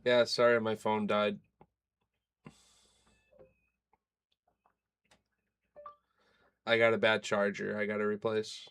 Yeah, sorry, my phone died. I got a bad charger I gotta replace.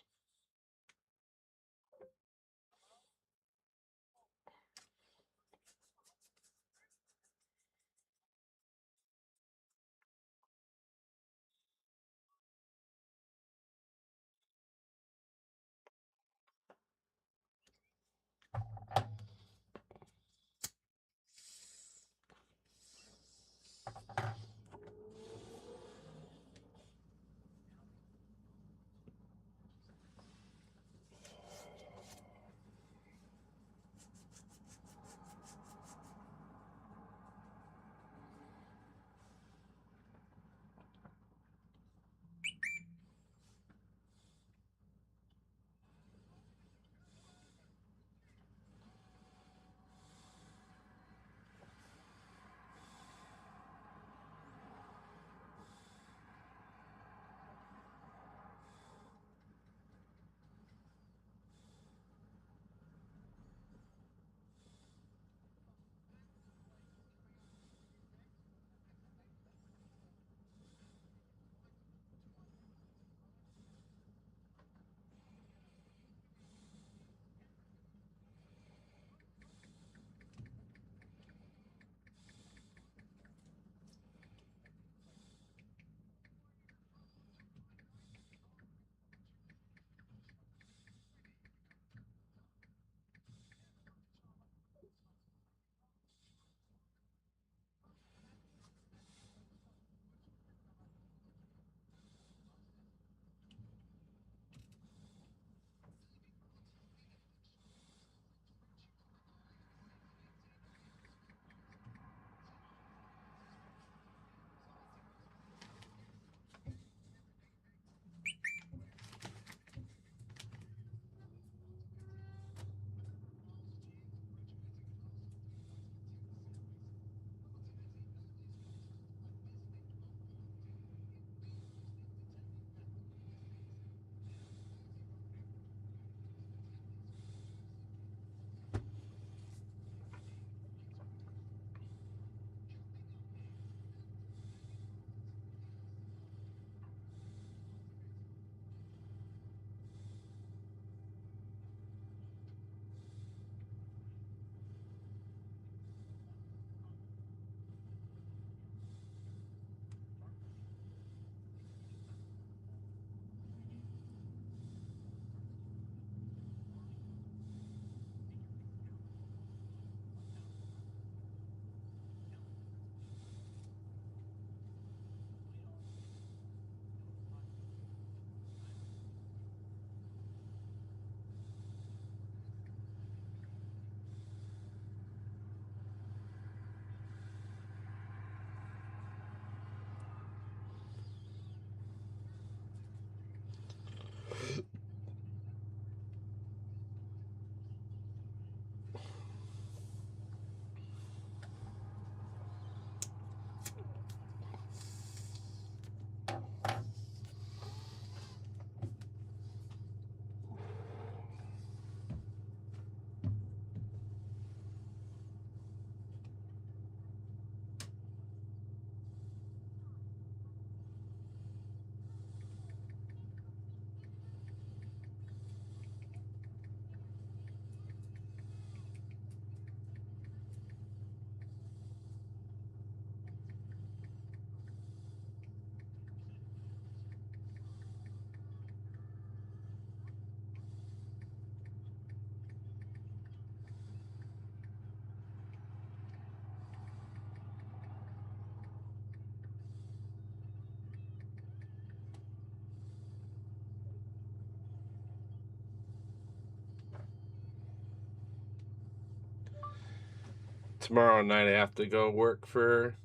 Tomorrow night I have to go work for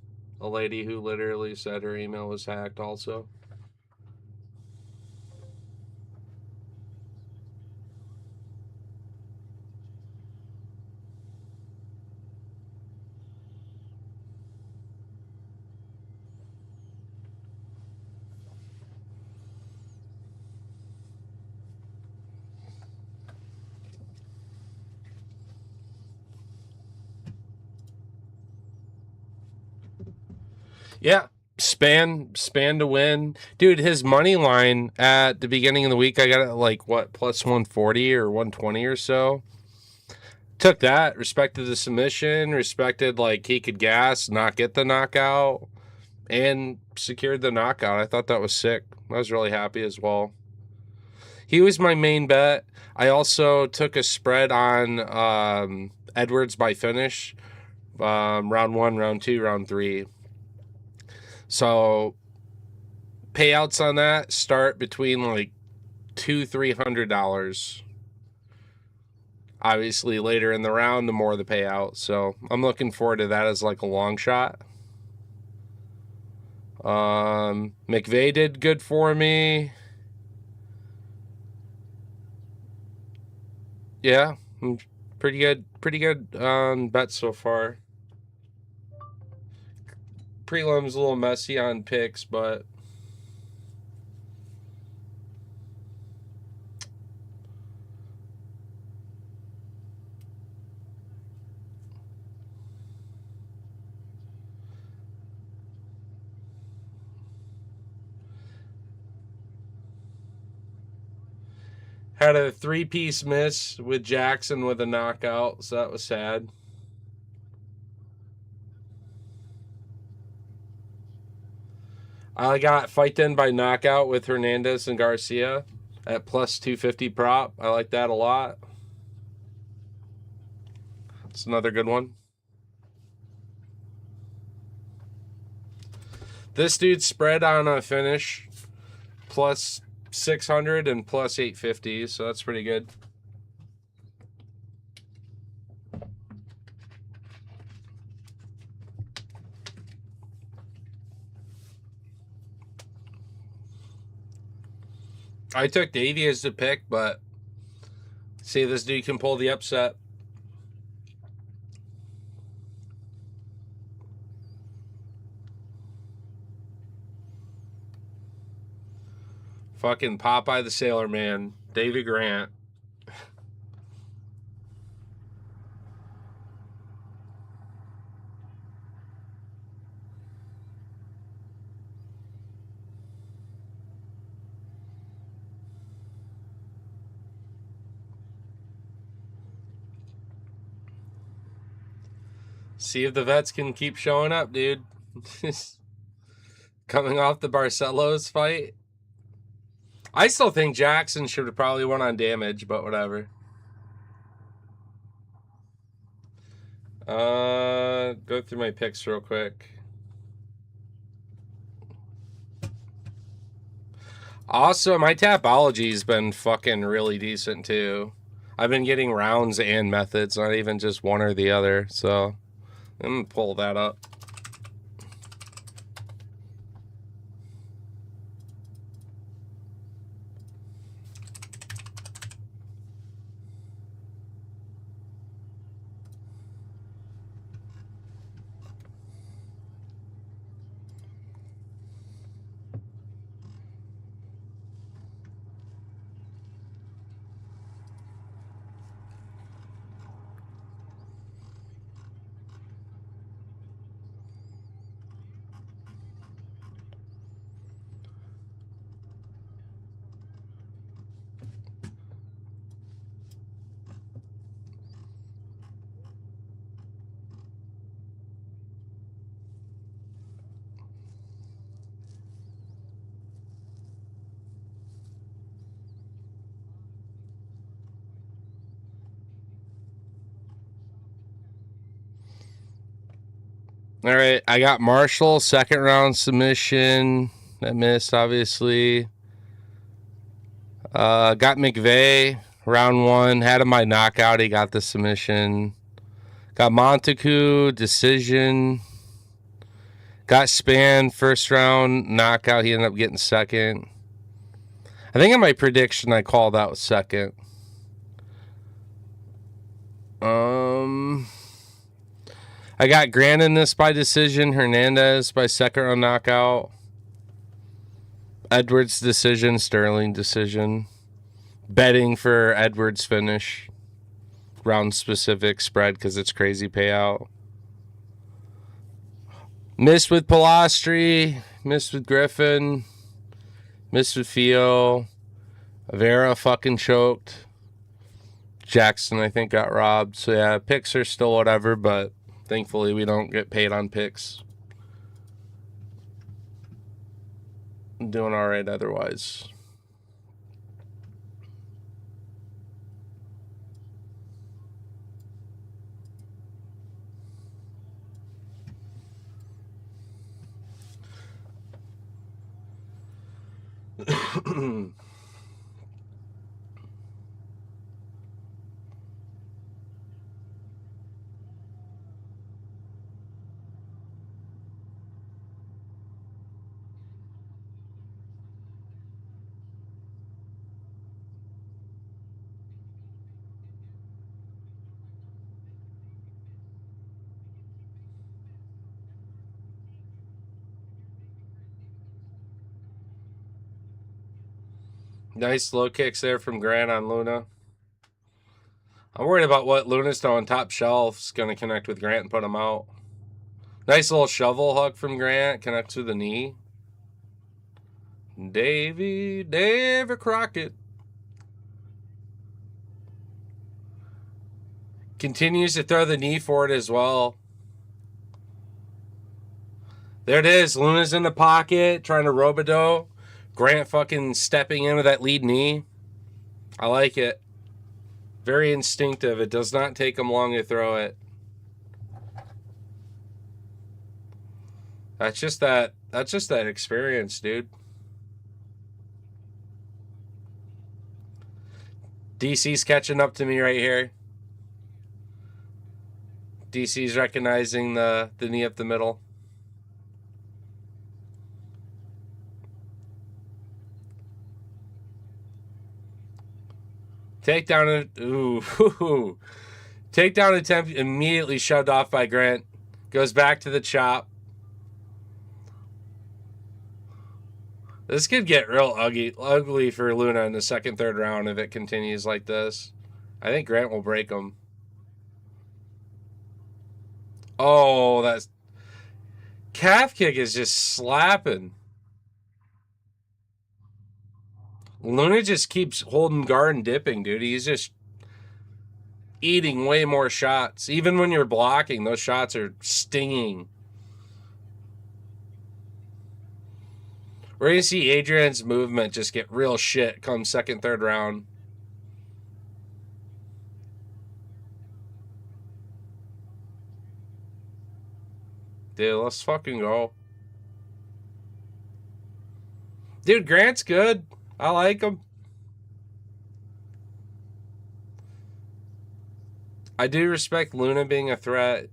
a lady who literally said her email was hacked also. Yeah. Span to win. Dude, his money line at the beginning of the week, I got it like, what, plus 140 or 120 or so. Took that, respected the submission, respected like he could gas, not get the knockout, and secured the knockout. I thought that was sick. I was really happy as well. He was my main bet. I also took a spread on Edwards by finish, round 1, round 2, round 3. So payouts on that start between like $200-$300. Obviously, later in the round, the more the payout. So I'm looking forward to that as like a long shot. McVeigh did good for me. Yeah, pretty good bet so far. Prelim's a little messy on picks, but had a 3-piece miss with Jackson with a knockout, so that was sad. I got Fight In by knockout with Hernandez and Garcia at plus 250 prop. I like that a lot. It's another good one. This dude spread on a finish plus 600 and plus 850, so that's pretty good. I took Davey as the pick, but see if this dude can pull the upset. Fucking Popeye the Sailor Man, Davey Grant. See if the vets can keep showing up, dude. Coming off the Barcelos fight. I still think Jackson should have probably won on damage, but whatever. Go through my picks real quick. Also, my Tapology's been fucking really decent too. I've been getting rounds and methods, not even just one or the other. So I'm gonna pull that up. All right, I got Marshall, second round submission. That missed, obviously. Got McVeigh, round 1. Had him by knockout. He got the submission. Got Montagu, decision. Got Span, first round, knockout. He ended up getting second. I think in my prediction I called out second. I got Grant in this by decision. Hernandez by second round knockout. Edwards decision. Sterling decision. Betting for Edwards finish. Round specific spread because it's crazy payout. Missed with Pilastri, missed with Griffin, missed with Fio. Vera fucking choked. Jackson, I think, got robbed. So, yeah, picks are still whatever, but thankfully we don't get paid on picks. I'm doing all right otherwise. Nice low kicks there from Grant on Luna. I'm worried about what Luna's throwing top shelf's going to connect with Grant and put him out. Nice little shovel hook from Grant. Connects with the knee. David Crockett. Continues to throw the knee for it as well. There it is. Luna's in the pocket trying to Robidoux. Grant fucking stepping in with that lead knee. I like it. Very instinctive. It does not take him long to throw it. That's just that experience, dude. DC's catching up to me right here. DC's recognizing the knee up the middle. Takedown. Ooh. Takedown attempt immediately shoved off by Grant. Goes back to the chop. This could get real ugly for Luna in the second, third round if it continues like this. I think Grant will break him. Oh, that's... Calf kick is just slapping. Luna just keeps holding guard and dipping, dude. He's just eating way more shots. Even when you're blocking, those shots are stinging. We're going to see Adrian's movement just get real shit come second, third round. Dude, let's fucking go. Dude, Grant's good. I like him. I do respect Luna being a threat.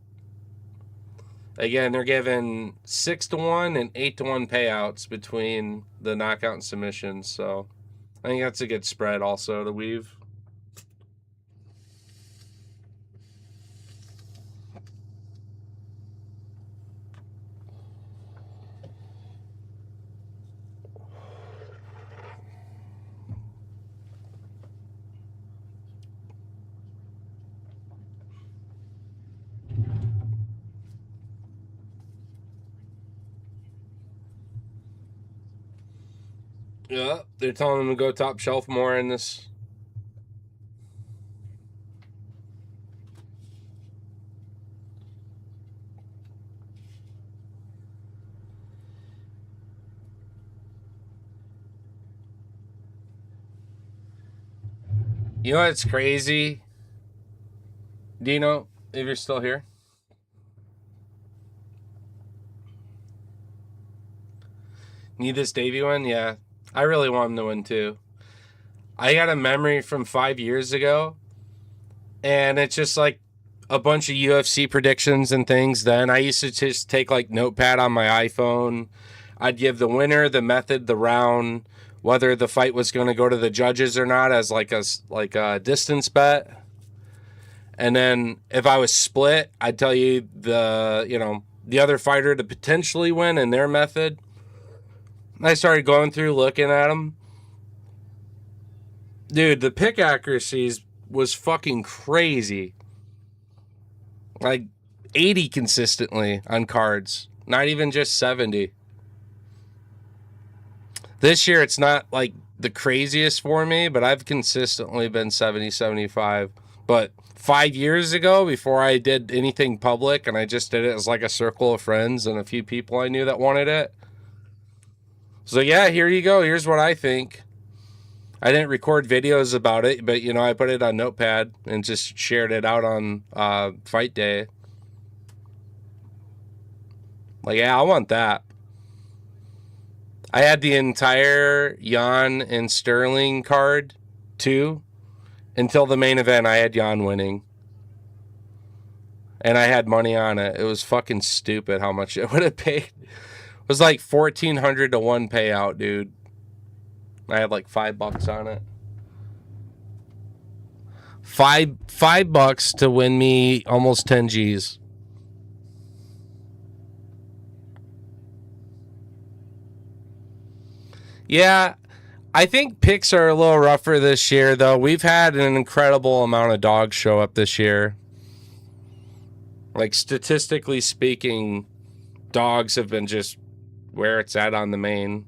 Again, they're given 6-1 and 8-1 payouts between the knockout and submissions, so I think that's a good spread also to weave. Yeah, they're telling him to go top shelf more in this. You know what's crazy? Dino, if you're still here. Need this Davey win? Yeah. I really want him to win too. I got a memory from 5 years ago, and it's just like a bunch of UFC predictions and things. Then I used to just take like notepad on my iPhone. I'd give the winner, the method, the round, whether the fight was going to go to the judges or not as like a distance bet. And then if I was split, I'd tell you the other fighter to potentially win and their method. I started going through looking at them. Dude, the pick accuracies was fucking crazy. Like 80 consistently on cards. Not even just 70. This year, it's not like the craziest for me, but I've consistently been 70, 75. But 5 years ago, before I did anything public, and I just did it as like a circle of friends and a few people I knew that wanted it. So yeah, here you go. Here's what I think. I didn't record videos about it, but you know, I put it on Notepad and just shared it out on fight day. Like, yeah, I want that. I had the entire Jan and Sterling card too. Until the main event, I had Jan winning. And I had money on it. It was fucking stupid how much it would have paid. It was like 1,400 to 1 payout, dude. I had like $5 on it. $5 to win me almost 10 G's. Yeah, I think picks are a little rougher this year, though. We've had an incredible amount of dogs show up this year. Like, statistically speaking, dogs have been just where it's at on the main,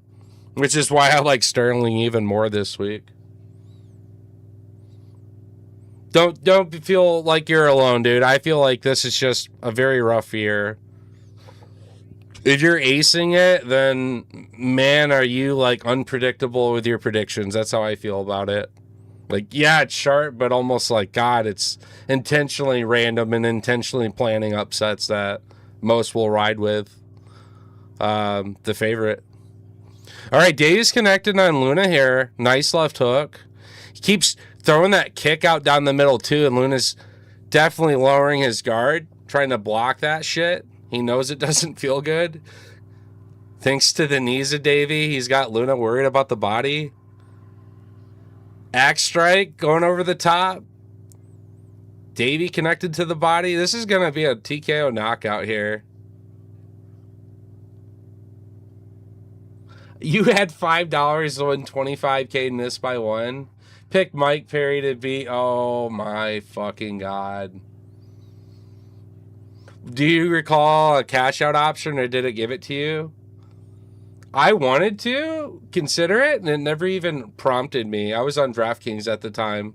which is why I like Sterling even more this week. Don't feel like you're alone, dude. I feel like this is just a very rough year. If you're acing it, then man, are you like unpredictable with your predictions. That's how I feel about it. Like, yeah, it's sharp, but almost like, God, it's intentionally random and intentionally planning upsets that most will ride with the favorite. All right, Dave's connected on Luna here. Nice left hook. He keeps throwing that kick out down the middle, too, and Luna's definitely lowering his guard, trying to block that shit. He knows it doesn't feel good. Thanks to the knees of Davey, he's got Luna worried about the body. Axe strike going over the top. Davey connected to the body. This is going to be a TKO knockout here. You had $5 to win $25K in this by one. Pick Mike Perry to beat. Oh my fucking God. Do you recall a cash out option, or did it give it to you? I wanted to consider it, and it never even prompted me. I was on DraftKings at the time,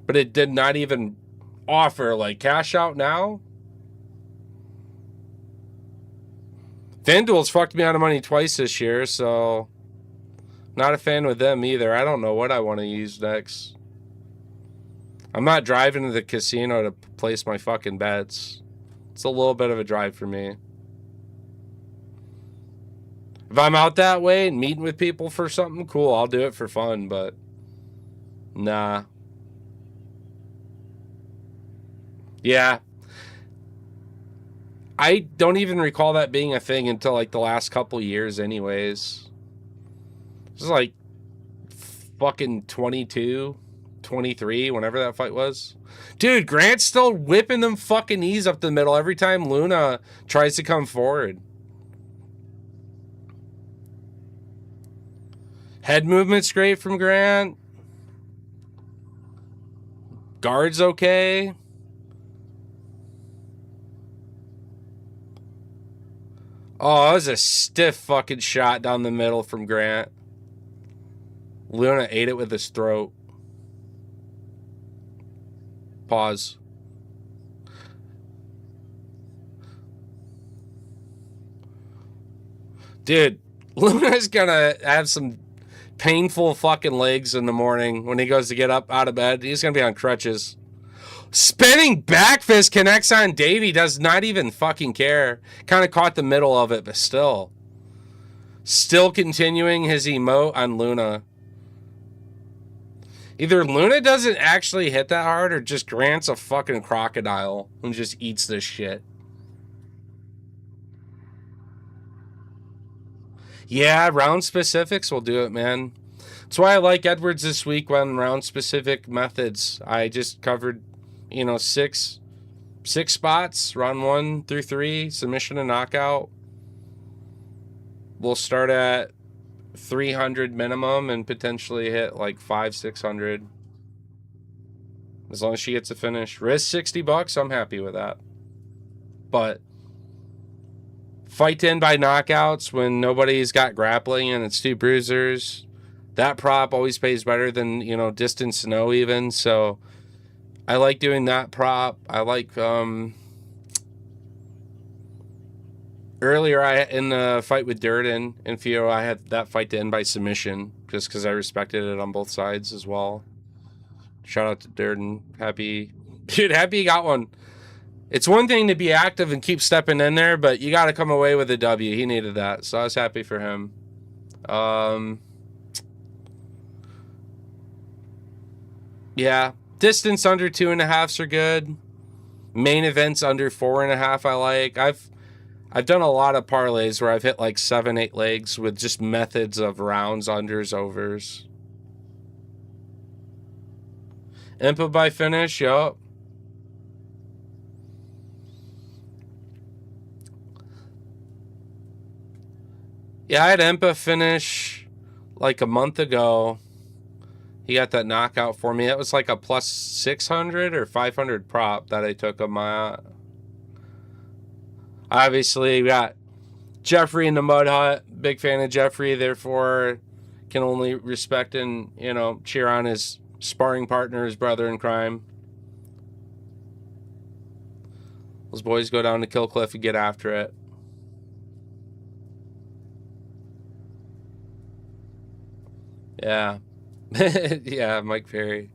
but it did not even offer like cash out now. FanDuel's fucked me out of money twice this year, so not a fan with them either. I don't know what I want to use next. I'm not driving to the casino to place my fucking bets. It's a little bit of a drive for me. If I'm out that way and meeting with people for something, cool, I'll do it for fun, but nah. Yeah. I don't even recall that being a thing until like the last couple years anyways. This is like fucking 22, 23, whenever that fight was. Dude, Grant's still whipping them fucking knees up the middle every time Luna tries to come forward. Head movement's great from Grant. Guard's okay. Oh, that was a stiff fucking shot down the middle from Grant. Luna ate it with his throat. Pause. Dude, Luna's gonna have some painful fucking legs in the morning when he goes to get up out of bed. He's gonna be on crutches. Spinning back fist connects on Davey. Does not even fucking care. Kind of caught the middle of it, but still. Still continuing his emote on Luna. Either Luna doesn't actually hit that hard, or just Grant's a fucking crocodile and just eats this shit. Yeah, round specifics will do it, man. That's why I like Edwards this week on round specific methods. I just covered, you know, six spots, round 1 through 3, submission and knockout. We'll start at 300 minimum and potentially hit like 500-600. As long as she gets a finish. Risk $60, I'm happy with that. But Fight to end by knockouts when nobody's got grappling and it's two bruisers. That prop always pays better than, you know, distance no even. So I like doing that prop. I like earlier in the fight with Durden and Fio, I had that fight to end by submission just because I respected it on both sides as well. Shout out to Durden. Happy he got one. It's one thing to be active and keep stepping in there, but you got to come away with a W. He needed that, so I was happy for him. Yeah, distance under 2.5s are good. Main events under 4.5 I like. I've done a lot of parlays where I've hit like 7-8 legs with just methods of rounds, unders, overs. Impa by finish, yup. Yeah, I had Impa finish like a month ago. He got that knockout for me. It was like a plus 600 or 500 prop that I took on my... Obviously, we got Jeffrey in the Mud Hut. Big fan of Jeffrey, therefore can only respect and, you know, cheer on his sparring partner, his brother in crime. Those boys go down to Kill Cliff and get after it. Yeah. Yeah, Mike Perry.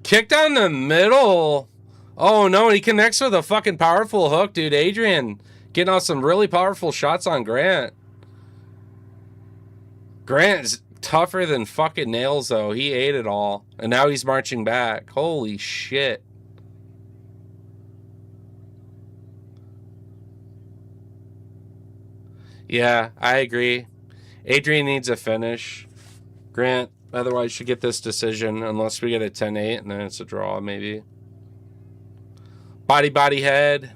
Kick down the middle. Oh no, he connects with a fucking powerful hook, dude. Adrian getting off some really powerful shots on Grant. Grant's tougher than fucking nails, though. He ate it all. And now he's marching back. Holy shit. Yeah, I agree. Adrian needs a finish. Grant, otherwise, should get this decision unless we get a 10-8 and then it's a draw, maybe. Body, head.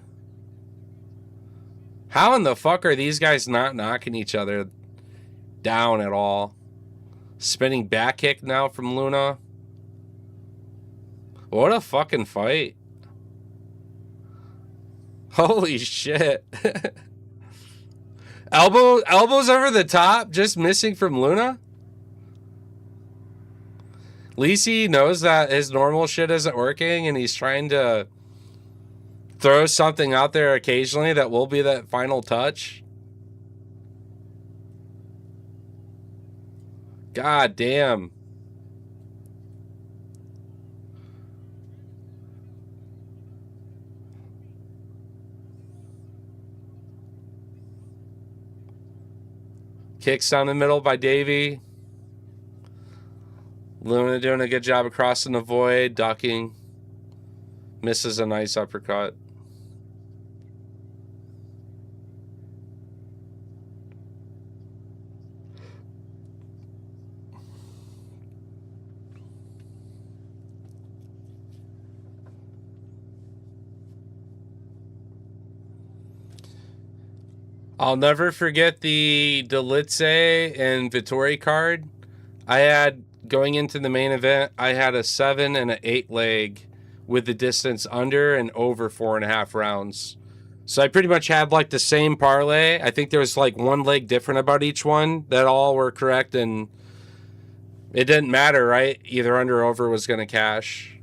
How in the fuck are these guys not knocking each other down at all? Spinning back kick now from Luna. What a fucking fight. Holy shit. Elbows over the top, just missing from Luna? Lisi knows that his normal shit isn't working and he's trying to throw something out there occasionally that will be that final touch. God damn. Kicks down the middle by Davey. Luna doing a good job of crossing the void, ducking. Misses a nice uppercut. I'll never forget the Delitze and Vittori card. I had, going into the main event, I had a 7 and an 8 leg with the distance under and over 4.5 rounds. So I pretty much had like the same parlay. I think there was like one leg different about each one that all were correct and it didn't matter, right? Either under or over was going to cash.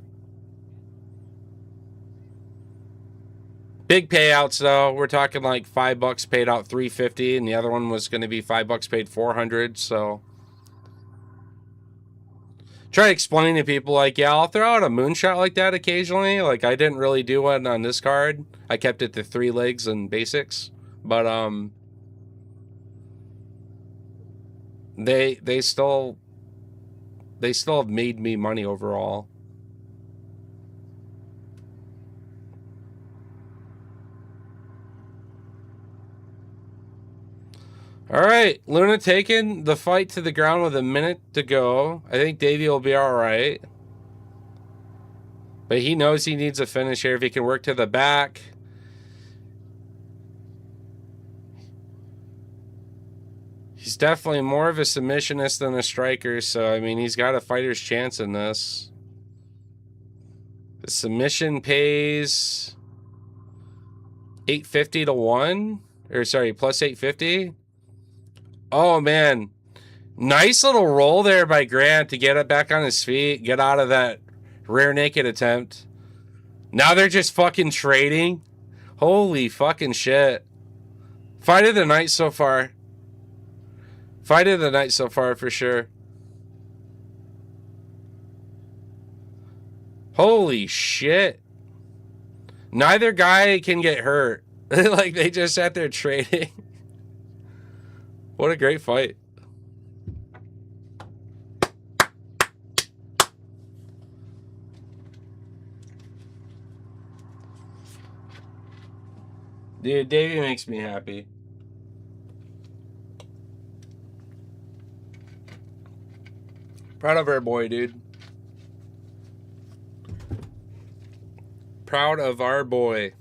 Big payouts though. We're talking like $5 paid out $350 and the other one was going to be $5 paid $400. So try to explain to people like, yeah, I'll throw out a moonshot like that occasionally. Like I didn't really do one on this card. I kept it to 3 legs and basics, but they still have made me money overall. All right, Luna taking the fight to the ground with a minute to go. I think Davey will be all right. But he knows he needs a finish here if he can work to the back. He's definitely more of a submissionist than a striker, so I mean he's got a fighter's chance in this. The submission pays 850 to 1. Or sorry, plus 850. Oh man. Nice little roll there by Grant to get it back on his feet, get out of that rear naked attempt. Now they're just fucking trading. Holy fucking shit. Fight of the night so far. Fight of the night so far for sure. Holy shit. Neither guy can get hurt. Like they just sat there trading. What a great fight. Dude, Davey makes me happy. Proud of our boy, dude. Proud of our boy.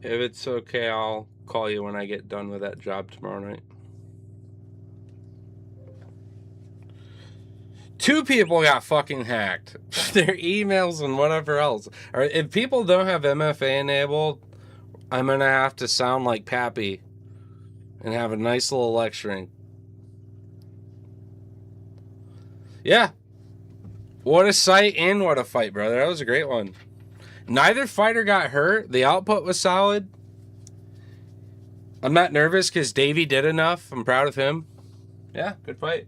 If it's okay, I'll call you when I get done with that job tomorrow night. 2 people got fucking hacked. Their emails and whatever else. Or if people don't have MFA enabled, I'm going to have to sound like Pappy and have a nice little lecturing. Yeah. What a sight and what a fight, brother. That was a great one. Neither fighter got hurt. The output was solid. I'm not nervous because Davey did enough. I'm proud of him. Yeah, good fight.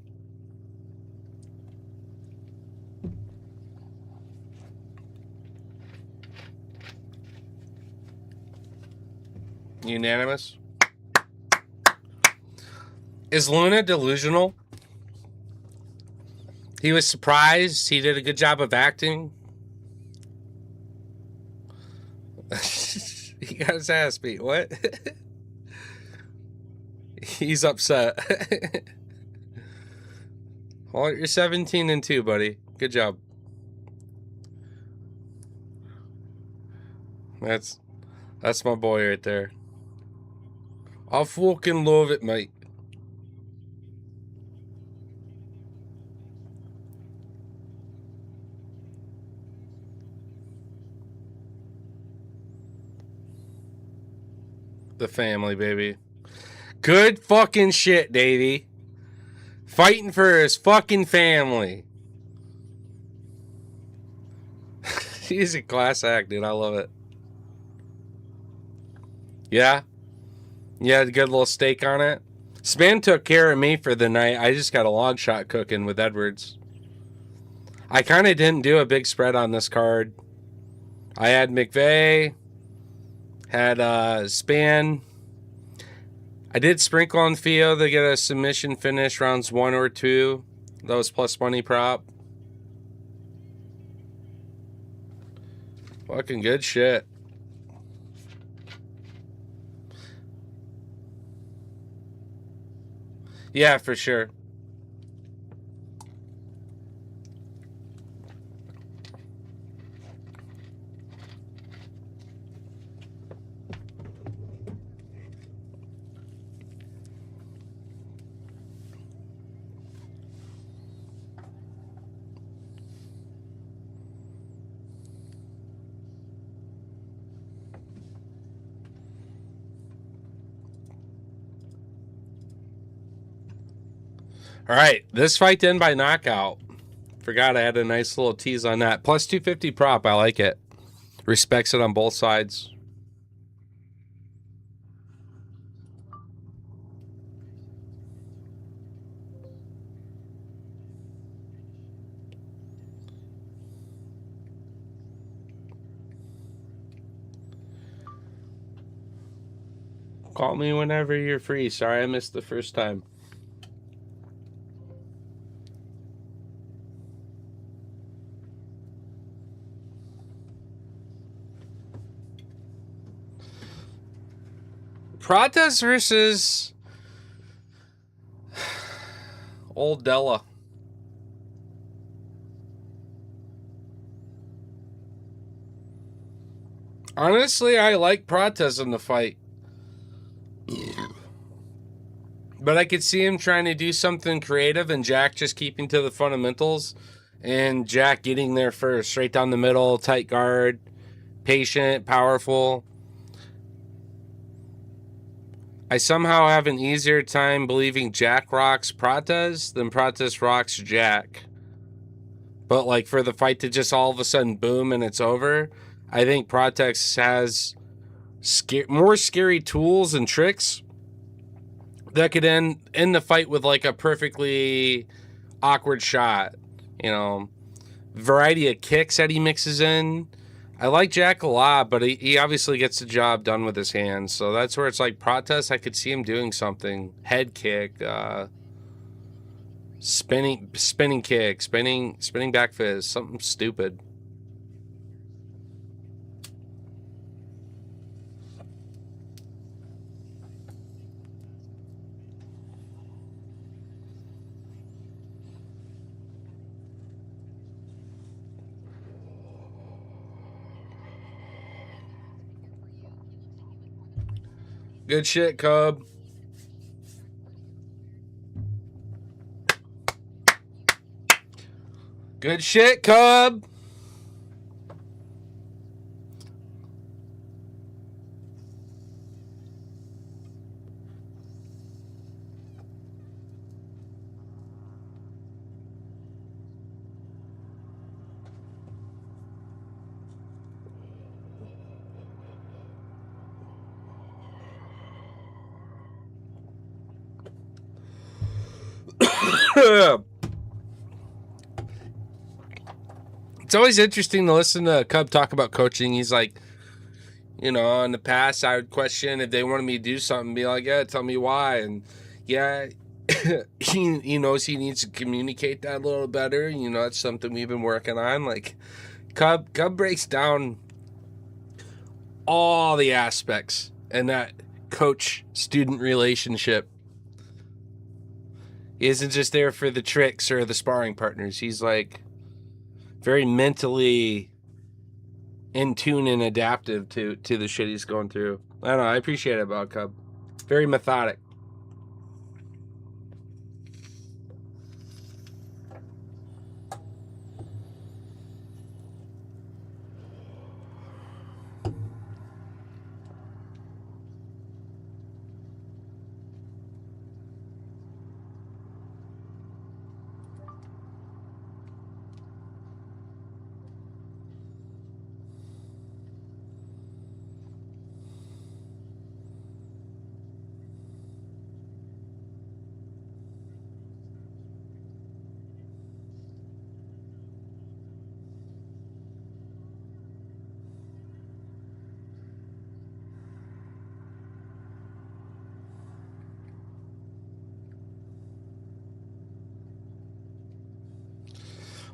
Unanimous. Is Luna delusional? He was surprised. He did a good job of acting. He got his ass beat. What? He's upset. Well, you're 17-2, buddy. Good job. That's my boy right there. I fucking love it, mate. The family, baby. Good fucking shit, Davey. Fighting for his fucking family. He's a class act, dude. I love it. Yeah? You had a good little steak on it? Span took care of me for the night. I just got a long shot cooking with Edwards. I kind of didn't do a big spread on this card. I had McVeigh. Had Span. I did sprinkle on Theo to get a submission finish rounds 1 or 2. That was plus money prop. Fucking good shit. Yeah, for sure. All right, this fight done by knockout. Forgot I had a nice little tease on that. Plus 250 prop. I like it. Respects it on both sides. Call me whenever you're free. Sorry I missed the first time. Prates versus Old Della. Honestly, I like Prates in the fight. But I could see him trying to do something creative and Jack just keeping to the fundamentals and Jack getting there first, straight down the middle, tight guard, patient, powerful. I somehow have an easier time believing Jack rocks Prates than Prates rocks Jack. But like for the fight to just all of a sudden boom and it's over, I think Prates has more scary tools and tricks that could end the fight with like a perfectly awkward shot. You know, variety of kicks that he mixes in. I like Jack a lot, but he obviously gets the job done with his hands. So that's where it's like Prates, I could see him doing something. Head kick, spinning kick, spinning back fist, something stupid. Good shit, Cub. Good shit, Cub. It's always interesting to listen to Cub talk about coaching. He's like, you know, in the past, I would question if they wanted me to do something, be like, yeah, tell me why. And yeah, he knows he needs to communicate that a little better. You know, it's something we've been working on. Like, Cub breaks down all the aspects in that coach-student relationship. He isn't just there for the tricks or the sparring partners. He's like very mentally in tune and adaptive to the shit he's going through. I don't know. I appreciate it about Cub. Very methodic.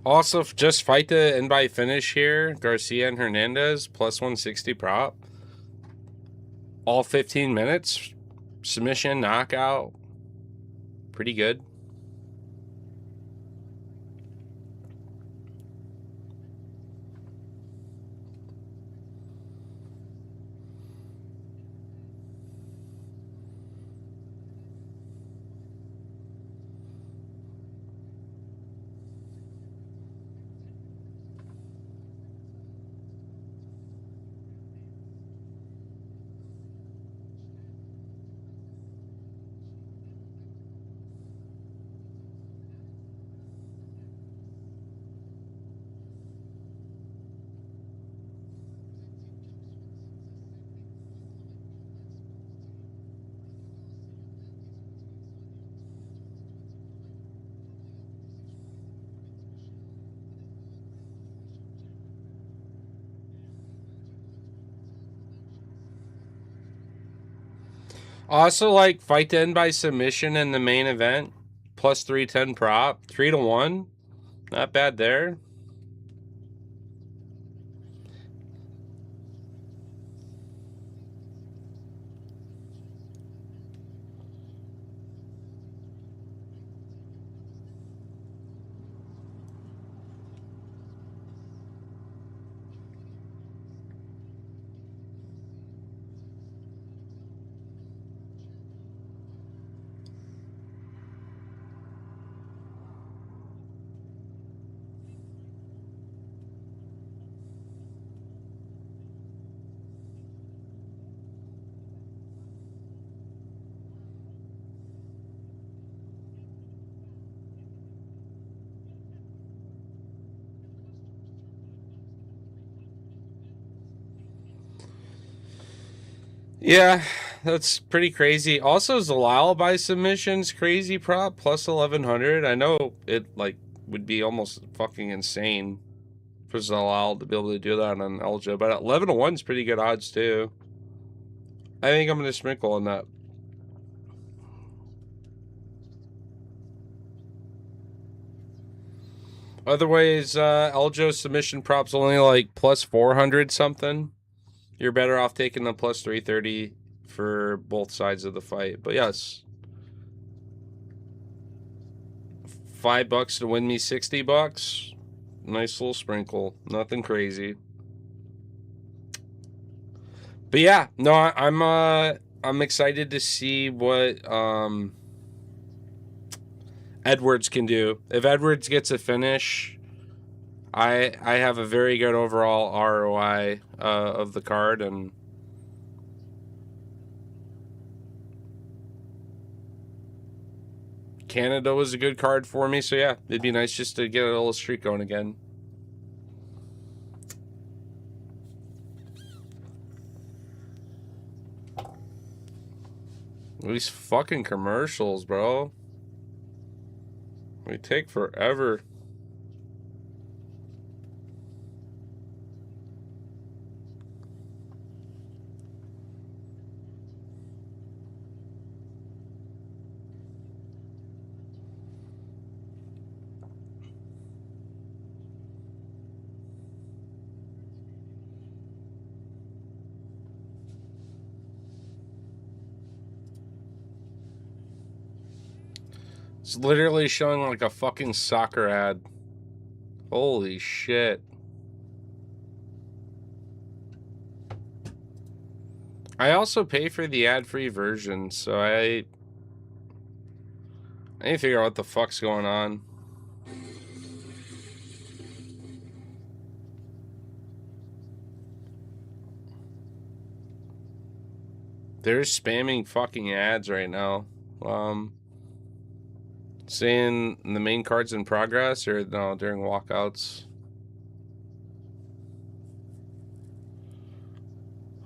Also, just fight to end by finish here. Garcia and Hernandez plus 160 prop. All 15 minutes. Submission, knockout. Pretty good. Also, like fight to end by submission in the main event, plus 310 prop, 3-1. Not bad there. Yeah, that's pretty crazy. Also, Zalal by submission's crazy prop, plus 1100. I know it like would be almost fucking insane for Zalal to be able to do that on Eljo, but 11-1 is pretty good odds too. I think I'm gonna sprinkle on that. Otherwise, Eljo submission props only like plus 400 something. You're better off taking the plus 330 for both sides of the fight. But yes, $5 to win me $60. Nice little sprinkle. Nothing crazy. But yeah, no, I'm excited to see what Edwards can do. If Edwards gets a finish, I have a very good overall ROI of the card, and Canada was a good card for me. So yeah, it'd be nice just to get a little streak going again. These fucking commercials, bro. They take forever. It's literally showing like a fucking soccer ad. Holy shit. I also pay for the ad-free version, so I need to figure out what the fuck's going on. They're spamming fucking ads right now. Saying the main card's in progress, or no, during walkouts.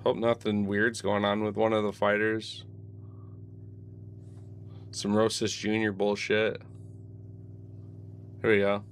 Hope nothing weird's going on with one of the fighters. Some Rosas Jr. bullshit. Here we go.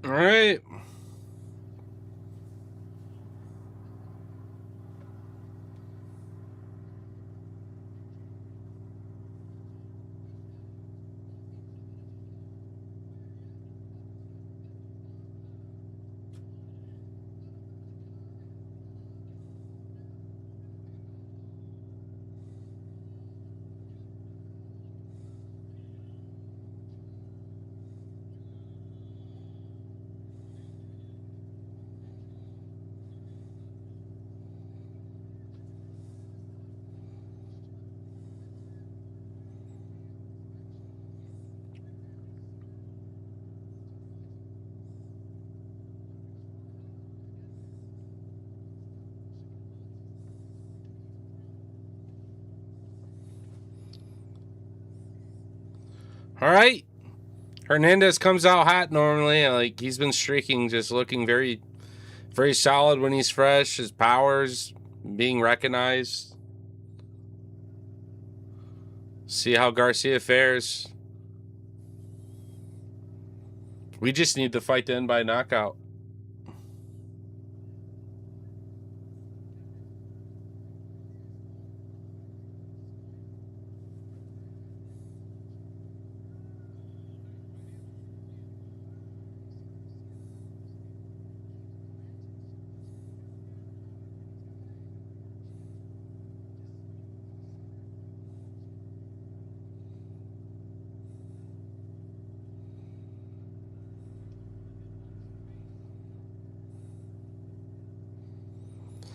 All right. All right. Hernandez comes out hot normally. Like, he's been streaking, just looking very, very solid when he's fresh. His power's being recognized. See how Garcia fares. We just need the fight to end by knockout.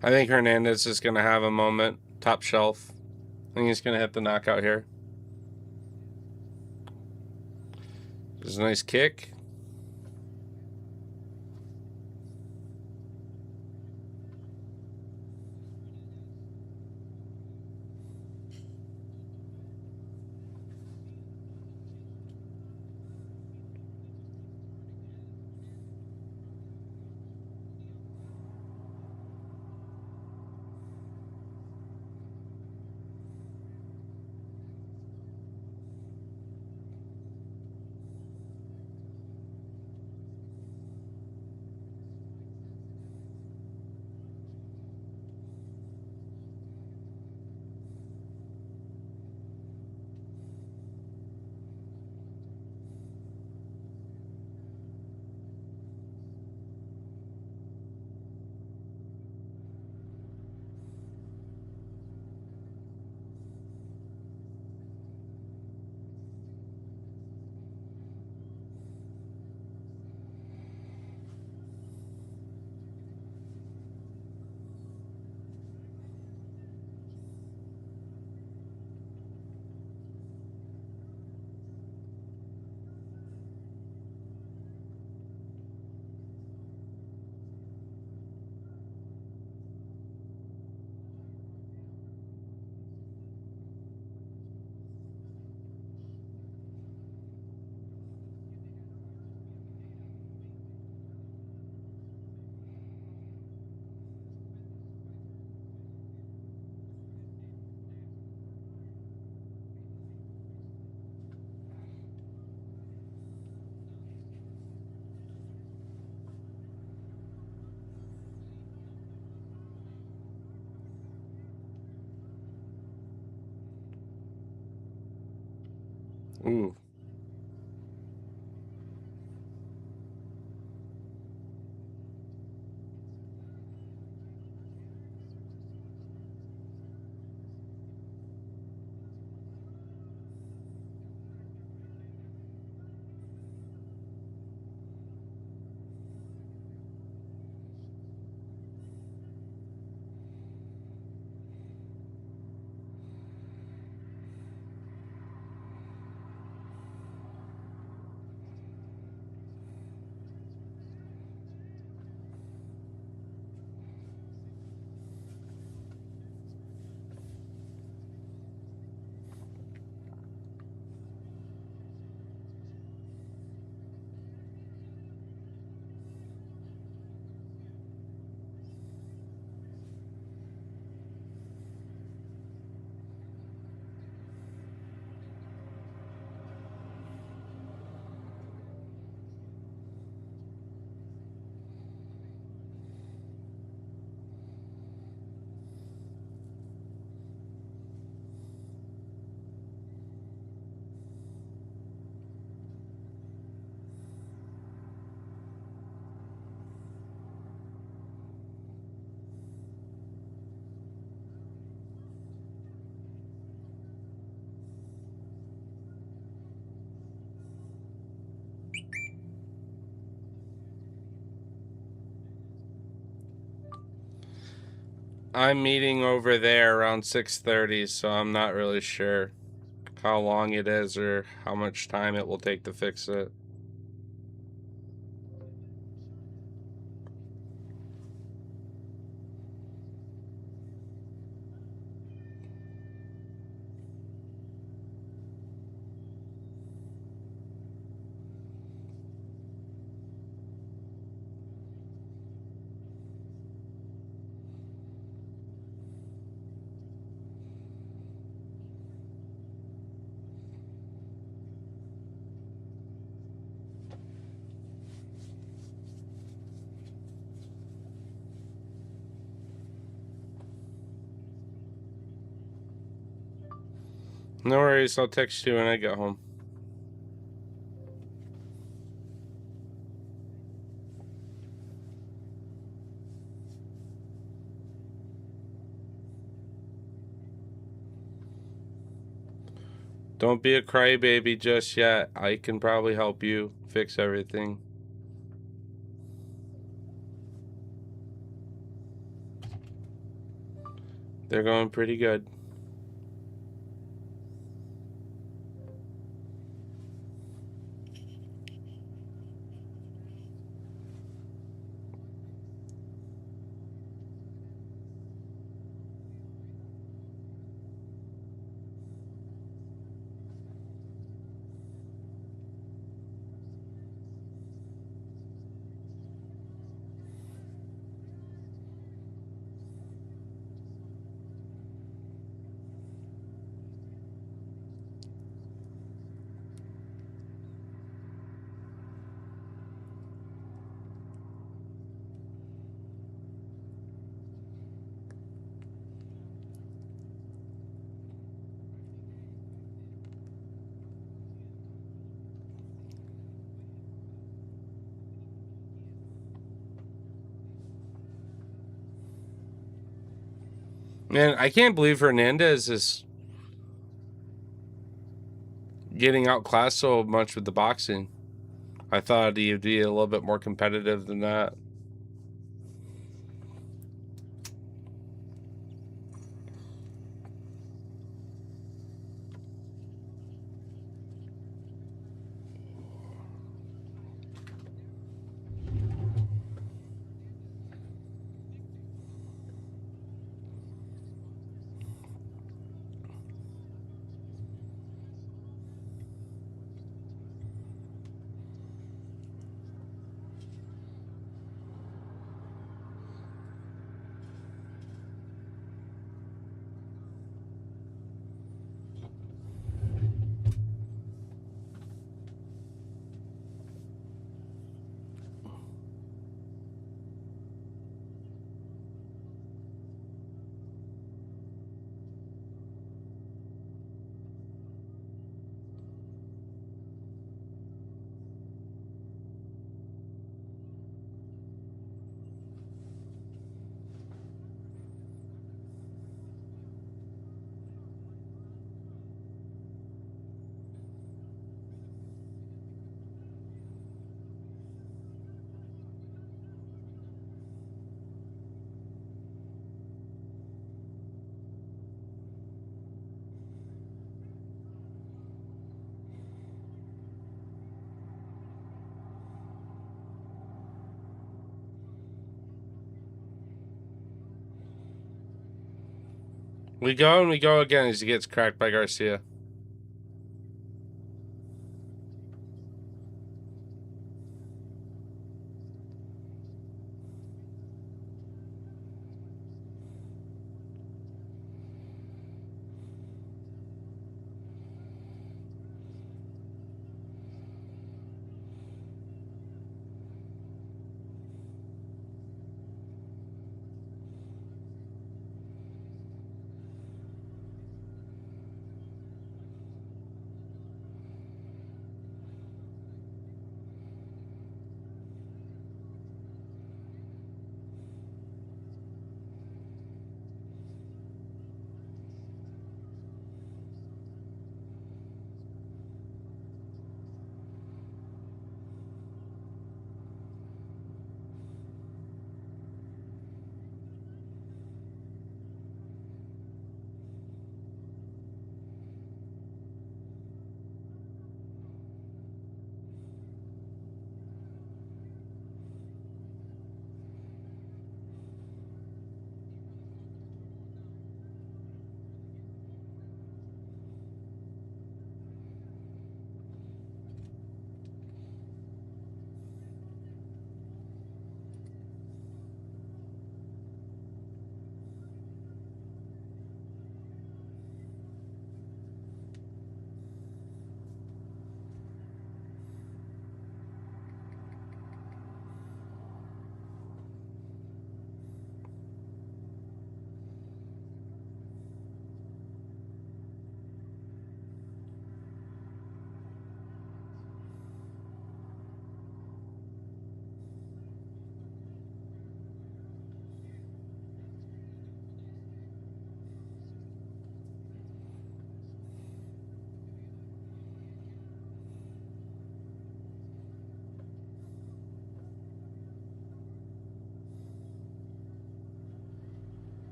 I think Hernandez is going to have a moment. Top shelf. I think he's going to hit the knockout here. There's a nice kick. Ooh. I'm meeting over there around 6:30, so I'm not really sure how long it is or how much time it will take to fix it. No worries. I'll text you when I get home. Don't be a crybaby just yet. I can probably help you fix everything. They're going pretty good. Man, I can't believe Hernandez is getting outclassed so much with the boxing. I thought he'd be a little bit more competitive than that. We go and we go again as he gets cracked by Garcia.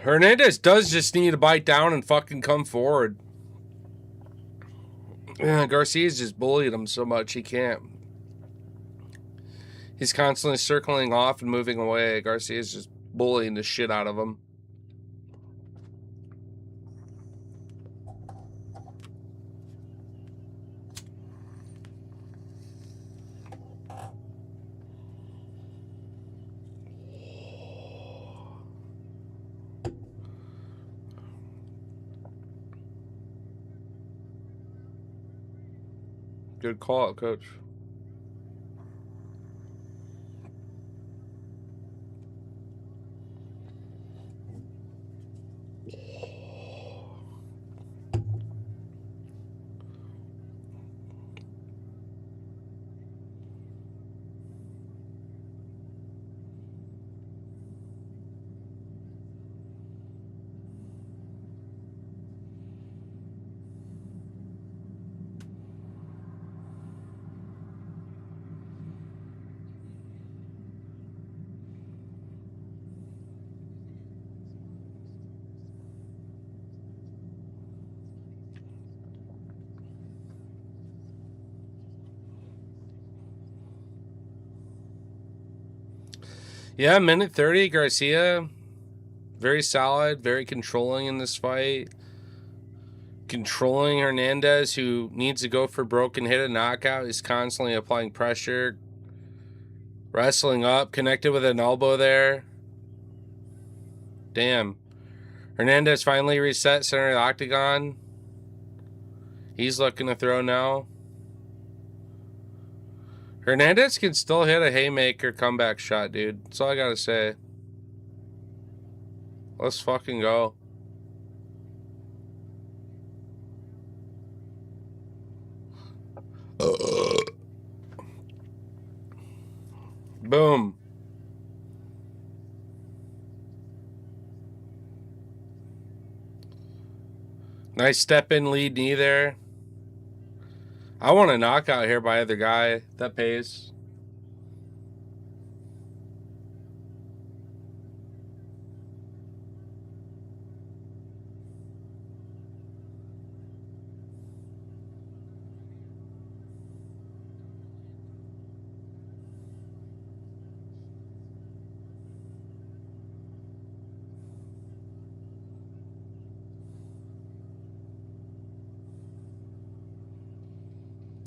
Hernandez does just need to bite down and fucking come forward. Garcia's just bullied him so much he can't. He's constantly circling off and moving away. Garcia's just bullying the shit out of him. Good call, coach. Yeah, minute 30, Garcia. Very solid, very controlling in this fight. Controlling Hernandez, who needs to go for broken hit and knockout. He's constantly applying pressure. Wrestling up, connected with an elbow there. Damn. Hernandez finally reset center of the octagon. He's looking to throw now. Hernandez can still hit a haymaker comeback shot, dude. That's all I gotta say. Let's fucking go. Boom. Nice step in lead knee there. I want a knockout here by either guy. That pays.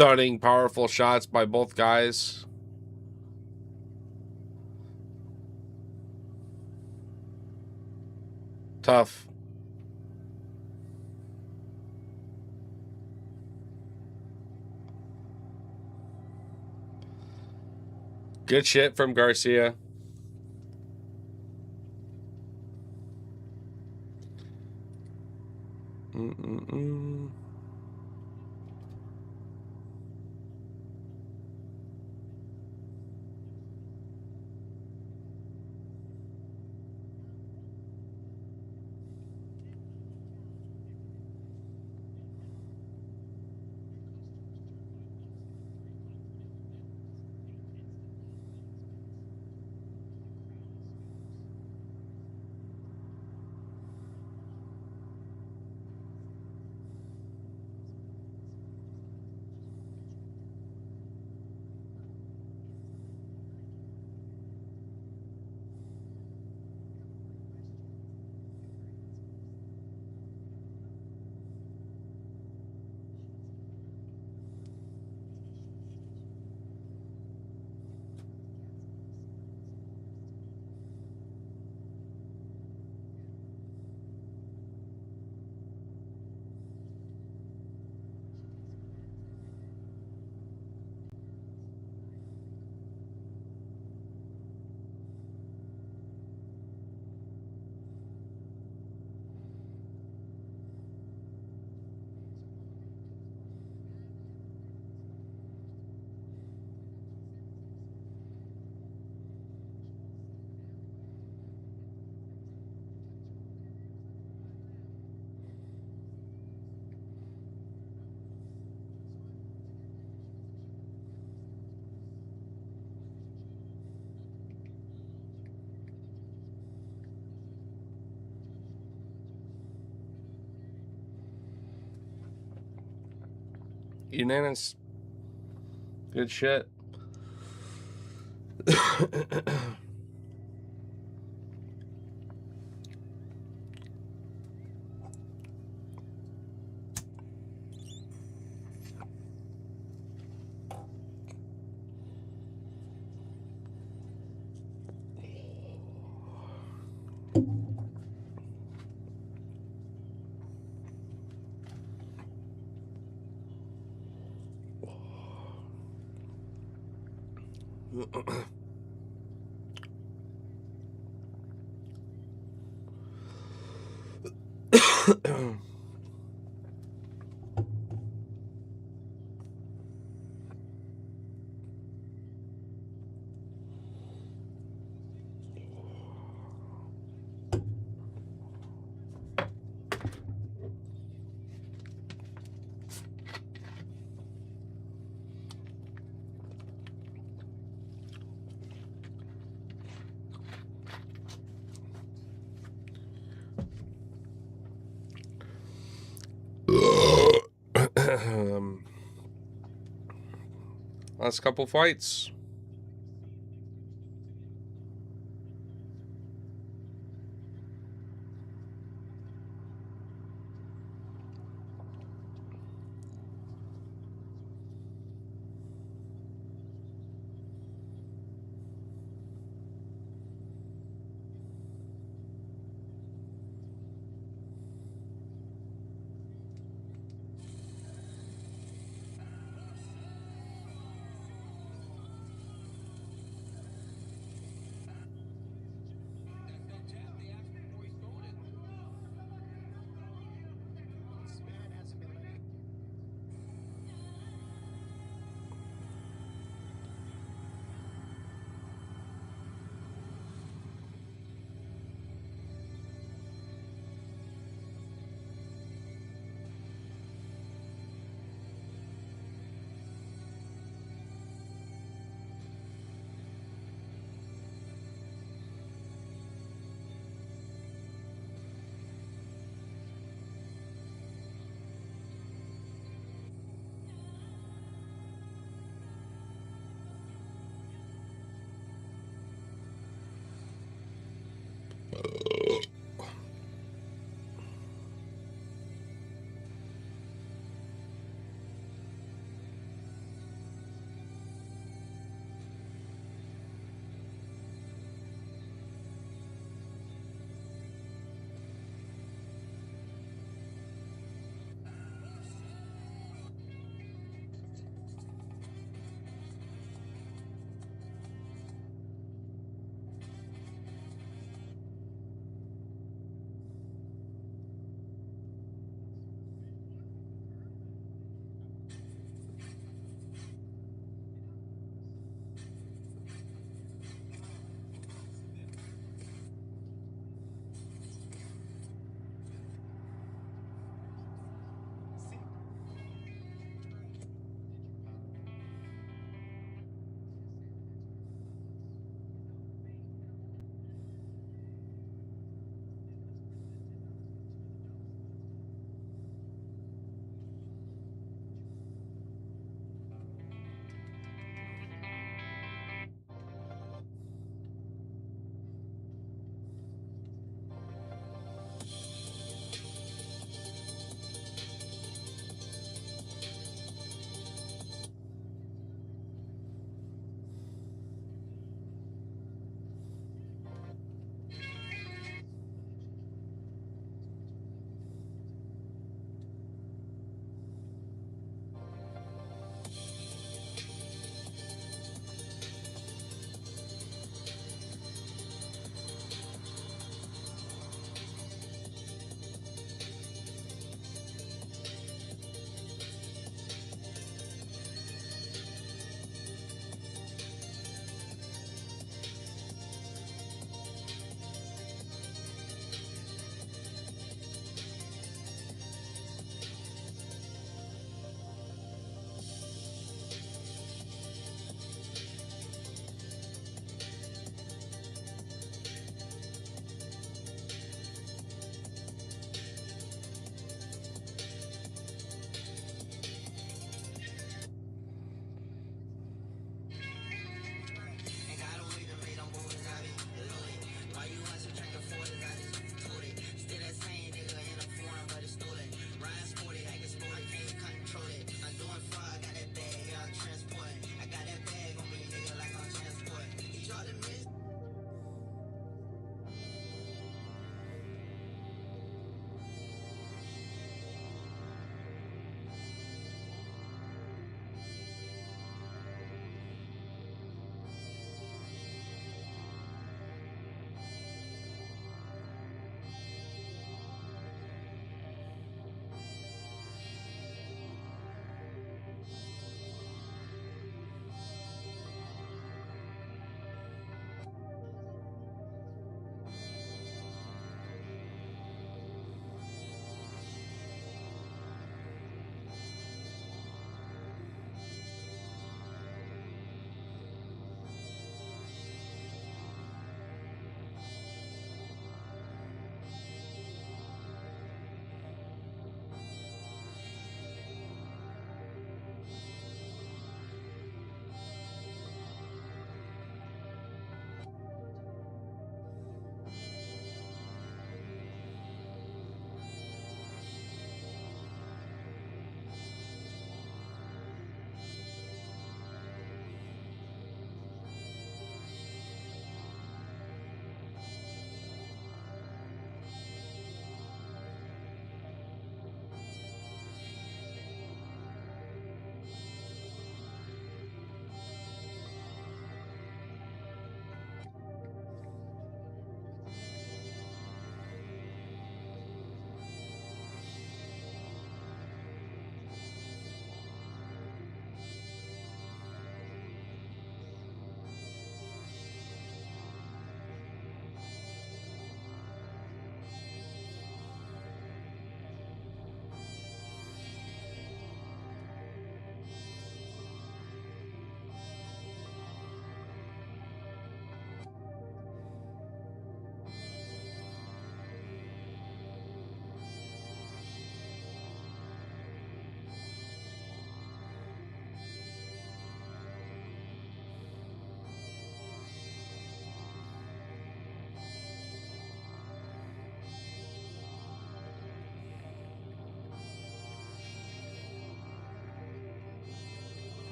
Stunning, powerful shots by both guys. Tough. Good shit from Garcia. Unanimous. Good shit. Last couple fights.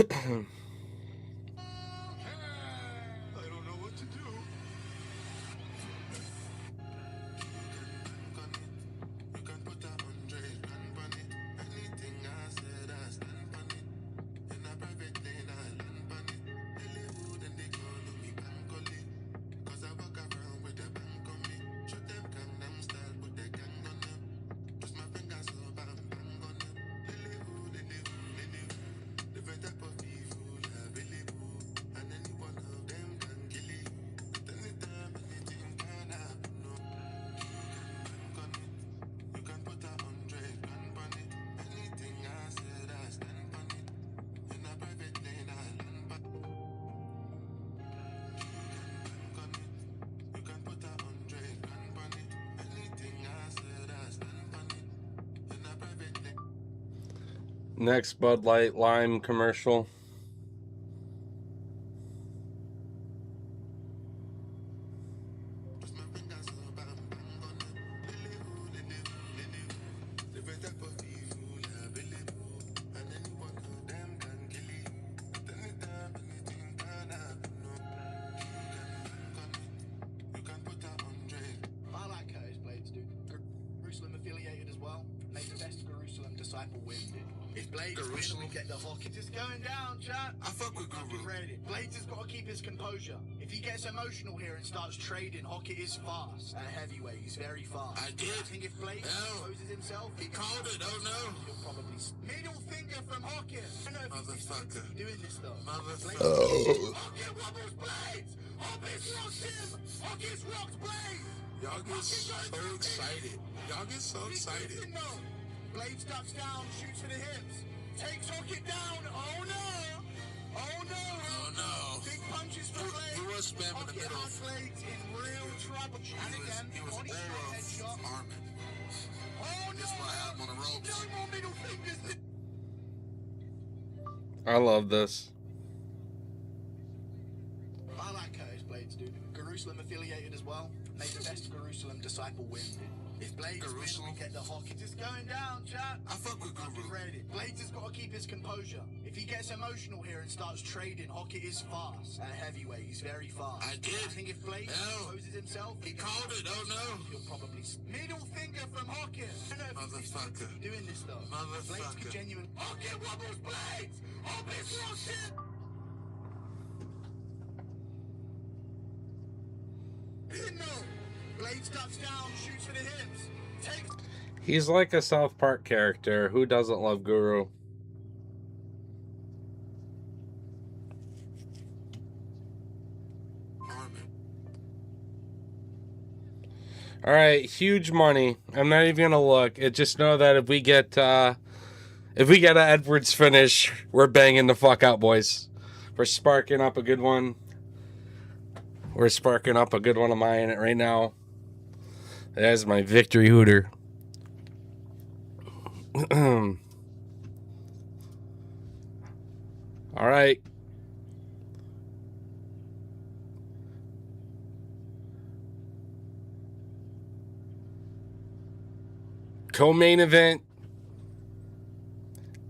don't know what to do. You can put 100 grand on it. Anything I said, I stand on it. In a private lane, I land on it. Hollywood and they call me Bankole. Cause I walk around with a bank on me. Shoot them Gangnam style, put the gang on them. Twist my fingers so bang bang on them. Hollywood, Hollywood. Different type of people available. And any one of them can kill you. At any time, anything can happen. No, bank on it. You can put 100 grand on it. Anything I said, I stand on it. In a private lane, I land back. Bank on it. You can put 100 grand on it. Anything I said, I stand on it. In a private lane. Next Bud Light Lime commercial. Twist my fingers so bang bang on them. Hollywood. Different type of people available. And any one of them can kill you. At any time, anything can happen. No, bank on it. You can put 100. I like Curtis Blades, dude. Jerusalem affiliated as well. Make the best Jerusalem disciple win, dude. If Blades Jerusalem? win, we get the hockey. It's going down, chat. I fuck with Guru. Get ready. Blades has got to keep his composure. If he gets emotional here and starts trading, Hockey is fast. At heavyweight, he's very fast. I did. I think if Blades No. exposes himself, He called it, oh no. he'll probably middle finger from Hockey. I don't know if he's Motherfucker. doing this though. Motherfucker. Hockey wobbles Blades. Hockey's rocked him. Hockey's rocked Blades. Y'all get so excited. Y'all get so excited. Listen, no. Blades ducks down, shoots for the hips. Takes Hockey down. Oh no. Oh no. Oh no. Big punches for Blades. He was spamming the Hockey middle. has Blades in real trouble. And again, He was body all shot, headshot. of Armin. Oh That's why I had him on the no. ropes. No more middle fingers. I love this. I like Curtis Blades, dude. Jerusalem affiliated as well. Make the best Jerusalem disciple win, dude. If Blades Jerusalem? win, we get the hockey. It's going down, chat. I fuck with Get Guru. ready. Blades has got to keep his composure. If he gets emotional here and starts trading, Hockey is fast. At heavyweight, he's very fast. I did. I think if Blades No. exposes himself, He called it, oh no. he'll probably middle finger from Hockey. I don't know if he's Motherfucker. doing this though. Blades Motherfucker. could genuine. Hockey wobbles Blades. Hockey's rocked him. No. Blades ducks down, shoots for the hips. Takes. He's like a South Park character. Who doesn't love Guru? Armin. All right, huge money. I'm not even gonna look. It just know that if we get a Edwards finish, we're banging the fuck out, boys. We're sparking up a good one. We're sparking up a good one of mine right now. That's my victory hooter. All right. Co-main event.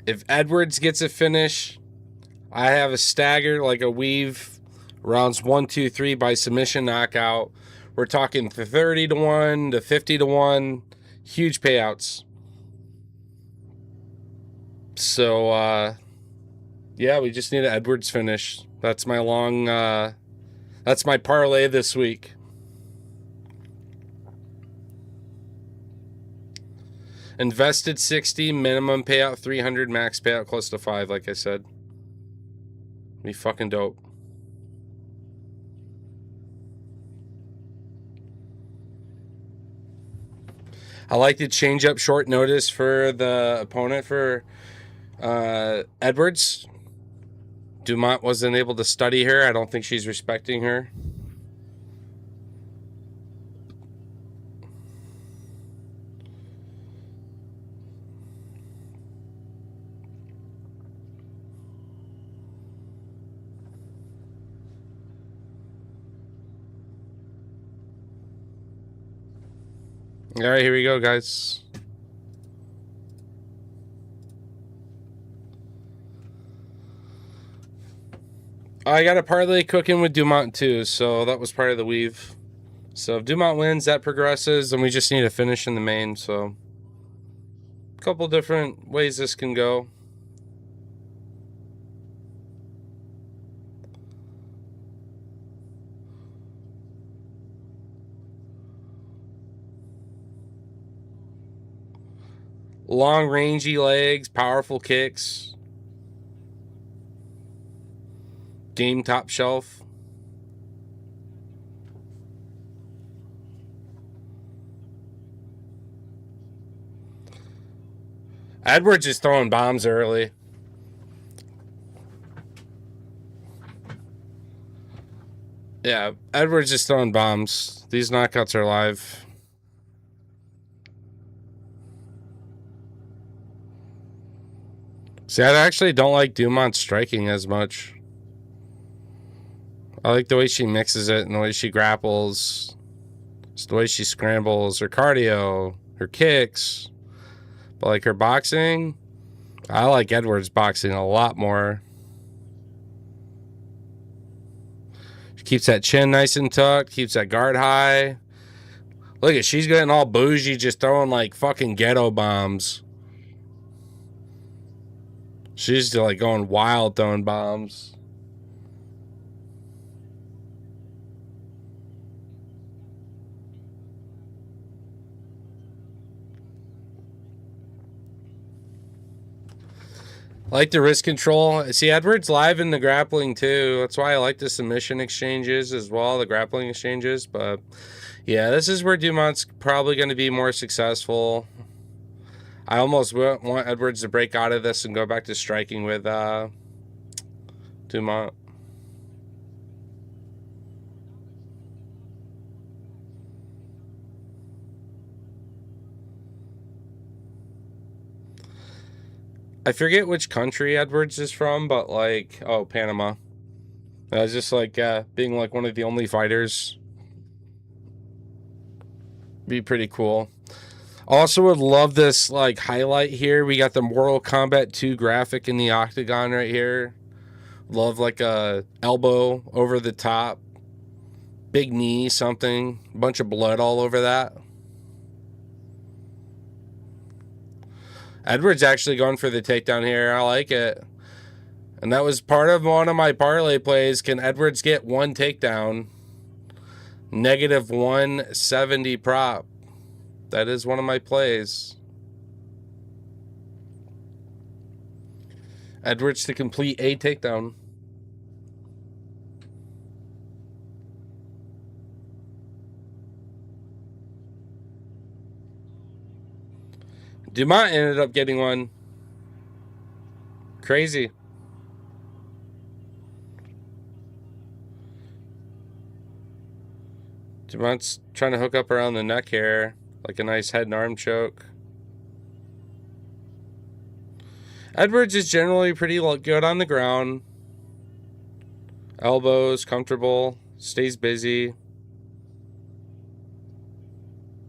If Edwards gets a finish, I have a stagger, like a weave, rounds 1, 2, 3 by submission knockout. We're talking 30-1 to 50-1, huge payouts. So, yeah, we just need an Edwards finish. That's my that's my parlay this week. Invested 60, minimum payout 300, max payout close to 5, like I said. Be fucking dope. I like to change up short notice for the opponent for Edwards. Dumont wasn't able to study her. I don't think she's respecting her. All right, here we go, guys. I got a parlay cooking with Dumont too, so that was part of the weave. So if Dumont wins, that progresses, and we just need to finish in the main. So a couple different ways this can go. Long, rangy legs, powerful kicks. Game top shelf. Edwards is throwing bombs early. Yeah, Edwards is throwing bombs. These knockouts are live. See, I actually don't like Dumont striking as much. I like the way she mixes it and the way she grapples. It's the way she scrambles, her cardio, her kicks. But like her boxing, I like Edwards' boxing a lot more. She keeps that chin nice and tucked, keeps that guard high. Look at, she's getting all bougie, just throwing like fucking ghetto bombs. She's like going wild throwing bombs. I like the wrist control. See, Edwards live in the grappling too. That's why I like the submission exchanges as well, the grappling exchanges. But yeah, this is where Dumont's probably going to be more successful. I almost want Edwards to break out of this and go back to striking with Dumont. I forget which country Edwards is from, but like, oh, Panama. It's just like being like one of the only fighters. Be pretty cool. Also would love this like highlight here. We got the Mortal Kombat 2 graphic in the octagon right here. Love like a elbow over the top. Big knee, something. Bunch of blood all over that. Edwards actually going for the takedown here. I like it. And that was part of one of my parlay plays. Can Edwards get one takedown? Negative 170 prop. That is one of my plays. Edwards to complete a takedown. Dumont ended up getting one. Crazy. Dumont's trying to hook up around the neck here. Like a nice head and arm choke. Edwards is generally pretty good on the ground. Elbows, comfortable. Stays busy.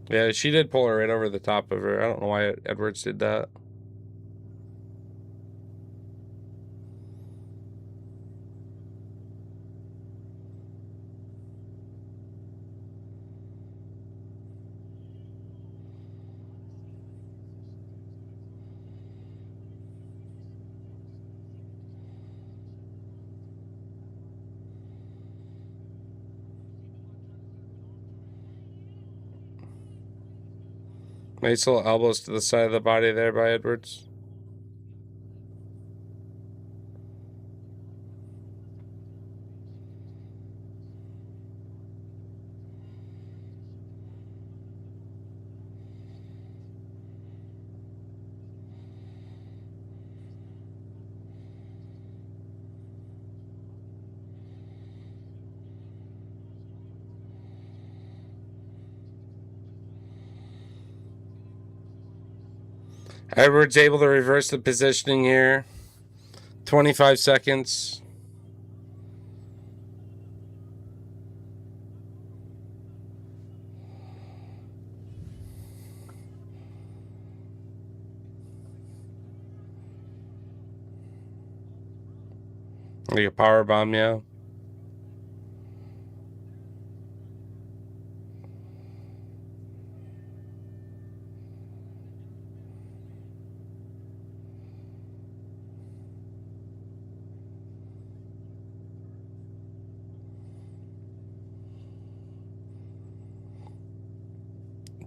Yeah, she did pull her right over the top of her. I don't know why Edwards did that. Nice little elbows to the side of the body there by Edwards. Edwards able to reverse the positioning here. 25 seconds. Like a power bomb, yeah.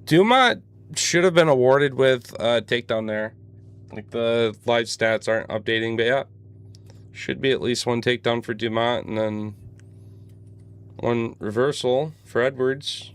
Dumont should have been awarded with takedown there. Like the live stats aren't updating, but yeah. Should be at least one takedown for Dumont and then one reversal for Edwards.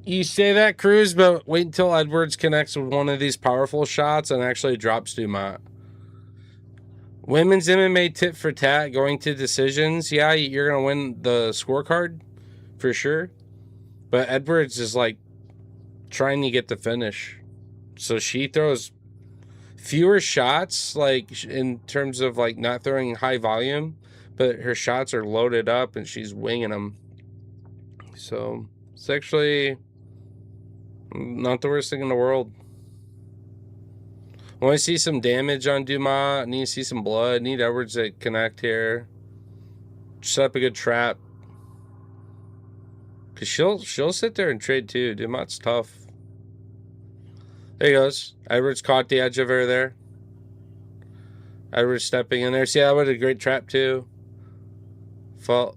You say that, Cruz, but wait until Edwards connects with one of these powerful shots and actually drops Dumont. Women's MMA tit for tat going to decisions. Yeah, you're going to win the scorecard for sure. But Edwards is like trying to get the finish. So she throws fewer shots, like in terms of like not throwing high volume, but her shots are loaded up and she's winging them. So it's actually not the worst thing in the world. I want to see some damage on Dumont. I need to see some blood. I need Edwards to connect here. Set up a good trap. Because she'll sit there and trade too. Dumont's tough. There he goes. Edwards caught the edge of her there. Edwards stepping in there. See, that was a great trap too. Fall.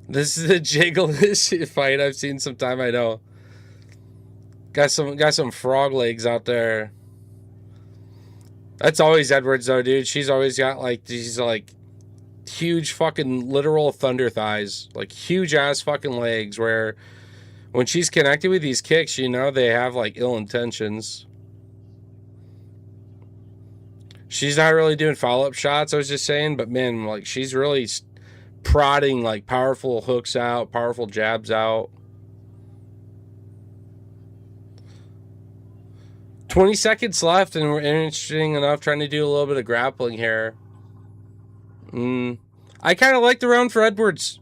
This is the jiggliest fight I've seen some time. I know. Got some frog legs out there. That's always Edwards though, dude. She's always got like these like huge fucking literal thunder thighs, like huge ass fucking legs. Where when she's connected with these kicks, you know they have like ill intentions. She's not really doing follow-up shots, I was just saying, but man, like she's really prodding like powerful hooks out, powerful jabs out. 20 seconds left, and we're interesting enough trying to do a little bit of grappling here. I kind of like the round for Edwards.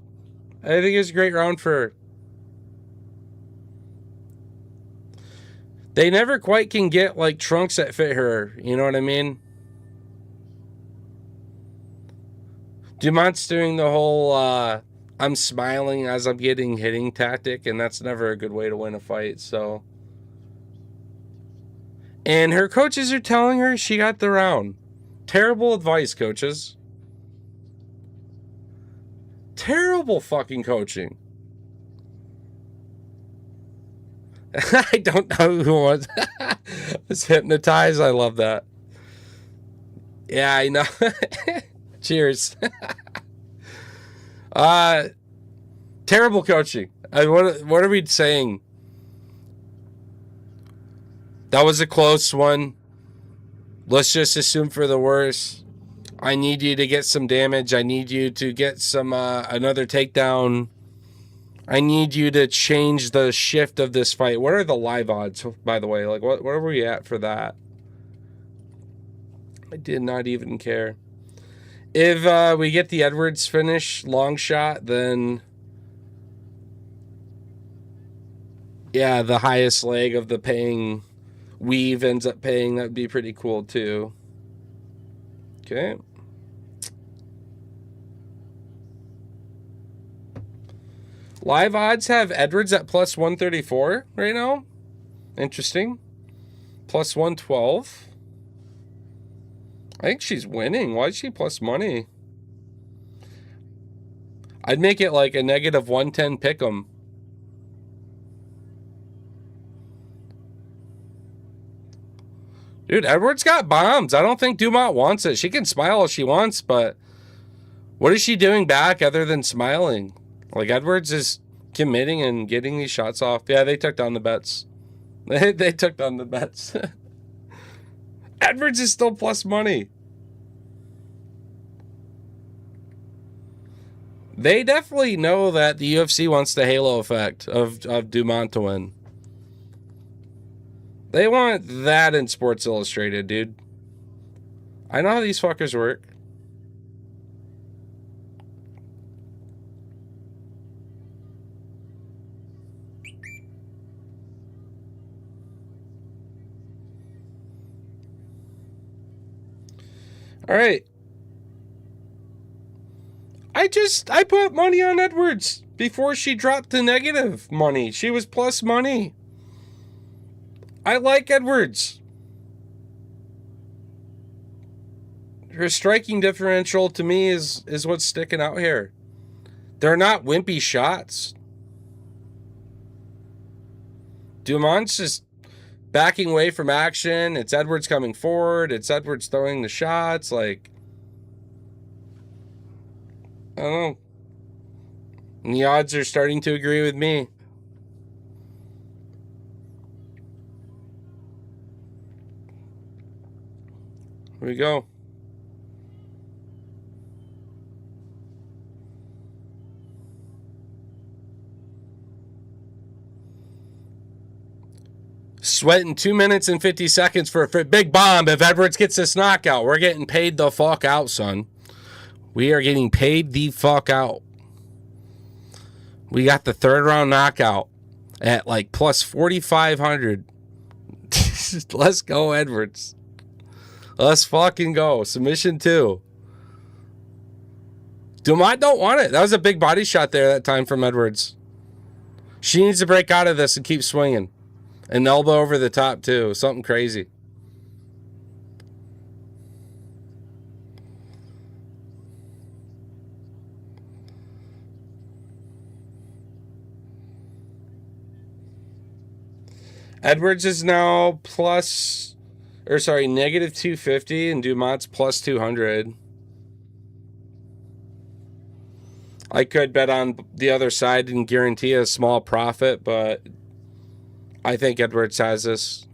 I think it's a great round for her. They never quite can get like trunks that fit her, you know what I mean? Dumont's doing the whole I'm smiling as I'm getting hitting tactic, and that's never a good way to win a fight, so. And her coaches are telling her she got the round. Terrible advice, coaches. Terrible fucking coaching. I don't know who was. Was hypnotized. I love that. Yeah, I know. Cheers. Terrible coaching. What are we saying? That was a close one. Let's just assume for the worst. I need you to get some damage. I need you to get some another takedown. I need you to change the shift of this fight. What are the live odds, by the way? Like, what are we at for that? I did not even care. If we get the Edwards finish, long shot, then yeah, the highest leg of the paying weave ends up paying. That'd be pretty cool too. Okay. Live odds have Edwards at plus 134 right now. Interesting. Plus 112. I think she's winning. Why is she plus money? I'd make it like a negative 110 pick'em. Dude, Edwards got bombs. I don't think Dumont wants it. She can smile if she wants, but what is she doing back other than smiling? Like, Edwards is committing and getting these shots off. Yeah, they took down the bets. They took down the bets. Edwards is still plus money. They definitely know that the UFC wants the halo effect of Dumont to win. They want that in Sports Illustrated, dude. I know how these fuckers work. All right. I put money on Edwards before she dropped to negative money. She was plus money. I like Edwards. Her striking differential to me is what's sticking out here. They're not wimpy shots. Dumont's just backing away from action. It's Edwards coming forward. It's Edwards throwing the shots. Like, I don't know. And the odds are starting to agree with me. Here we go. Sweating 2 minutes and 50 seconds for a big bomb. If Edwards gets this knockout, we're getting paid the fuck out, son. We are getting paid the fuck out. We got the third round knockout at like plus 4,500. Let's go, Edwards. Let's fucking go. Submission 2. Dumont don't want it. That was a big body shot there that time from Edwards. She needs to break out of this and keep swinging. An elbow over the top, too. Something crazy. Edwards is now negative 250, and Dumont's plus 200. I could bet on the other side and guarantee a small profit, but I think Edwards has this.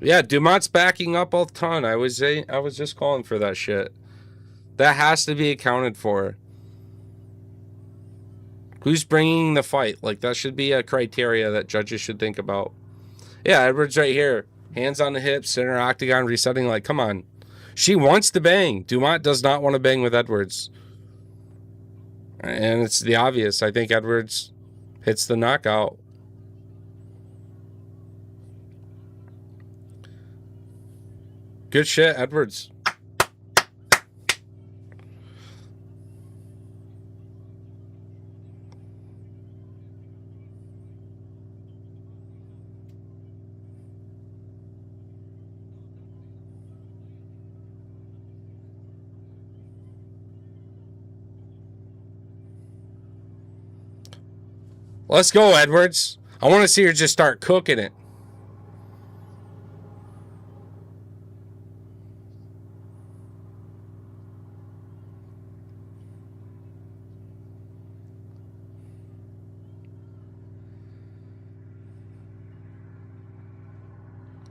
Yeah, Dumont's backing up a ton. I was just calling for that shit. That has to be accounted for. Who's bringing the fight? Like, that should be a criteria that judges should think about. Yeah, Edwards right here. Hands on the hips, center octagon, resetting. Like, come on. She wants to bang. Dumont does not want to bang with Edwards. And it's the obvious. I think Edwards hits the knockout. Good shit, Edwards. Let's go, Edwards. I want to see her just start cooking it.